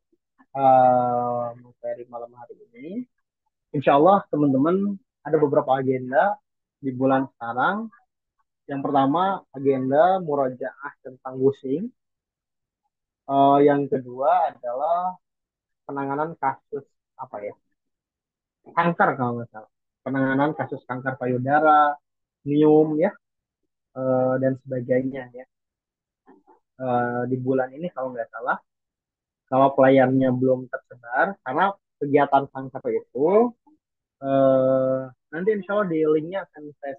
materi malam hari ini. Insya Allah teman-teman ada beberapa agenda di bulan sekarang. Yang pertama agenda murojaah tentang busing. Yang kedua adalah penanganan kasus apa ya? Kanker kalau nggak salah. Penanganan kasus kanker payudara, miom ya, dan sebagainya ya. Di bulan ini kalau nggak salah, kalau pelayannya belum tersebar, karena kegiatan kanker itu eh, nanti insya Allah di linknya akan saya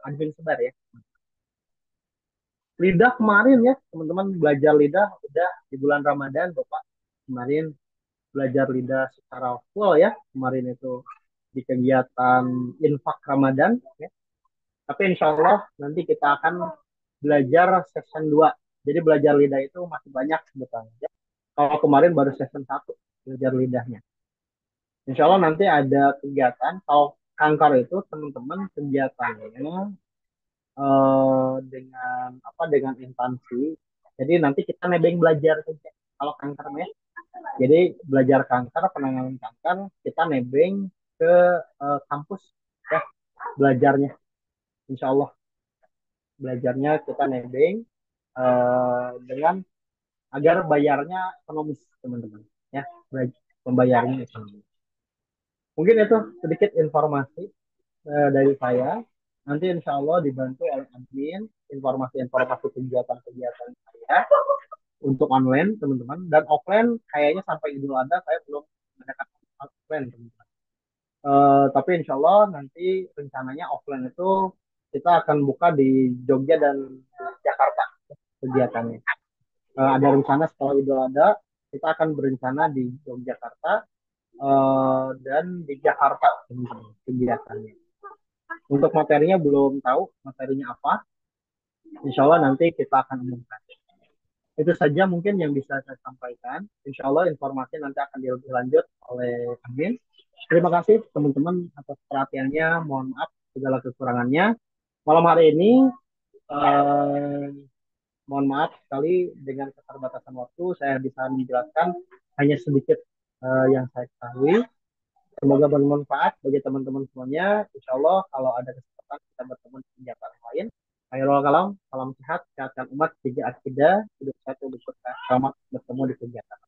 admin sebar ya. Lidah kemarin ya teman-teman belajar lidah udah di bulan Ramadan Bapak kemarin belajar lidah secara full ya kemarin itu di kegiatan infak Ramadan ya. Tapi insya Allah nanti kita akan belajar season 2. Jadi belajar lidah itu masih banyak sebetulnya ya. Kalau kemarin baru season 1 belajar lidahnya. Insya Allah nanti ada kegiatan kalau kanker itu teman-teman kegiatannya dengan instansi. Jadi nanti kita nebeng belajar saja kalau kankernya. Jadi belajar kanker, penanganan kanker, kita nebeng ke kampus ya belajarnya. Insya Allah belajarnya kita nebeng dengan agar bayarnya ekonomis teman-teman ya pembayarannya ekonomis. Mungkin itu sedikit informasi dari saya. Nanti insya Allah dibantu oleh admin informasi-informasi kegiatan-kegiatan saya untuk online teman-teman dan offline kayaknya sampai Idul Adha saya belum mendapatkan offline teman-teman. Tapi insya Allah nanti rencananya offline itu kita akan buka di Jogja dan Jakarta kegiatannya. Ada rencana setelah Idul Adha kita akan berencana di Yogyakarta dan di Jakarta teman-teman kegiatannya. Untuk materinya belum tahu materinya apa. Insya Allah nanti kita akan umumkan. Itu saja mungkin yang bisa saya sampaikan. Insya Allah informasi nanti akan lebih lanjut oleh admin. Terima kasih teman-teman atas perhatiannya. Mohon maaf segala kekurangannya. Malam hari ini eh, mohon maaf sekali dengan keterbatasan waktu saya bisa menjelaskan hanya sedikit yang saya ketahui. Semoga bermanfaat bagi teman-teman semuanya. Insya Allah kalau ada kesempatan kita bertemu di kegiatan lain. Akhirul kalam, salam sehat, sehatkan umat, tiga akidah, hidup satu berkah. Selamat bertemu di kegiatan.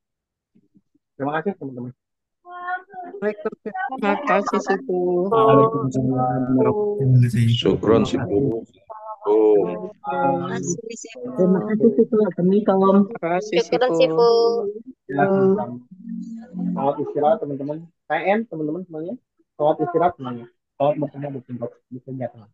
Terima kasih teman-teman. Terima kasih, Sifu. Waalaikumsalam warahmatullahi wabarakatuh. Syukron Sifu. Oh. Terima kasih, Sifu. Terima kasih Sifu. Assalamualaikum. Terima kasih, Syukuran Sifu. Sifu. Ya, sama-sama. Selamat istirahat teman-teman. PN teman-teman semuanya. Selamat istirahat semuanya. Selamat bertemu di kegiatan.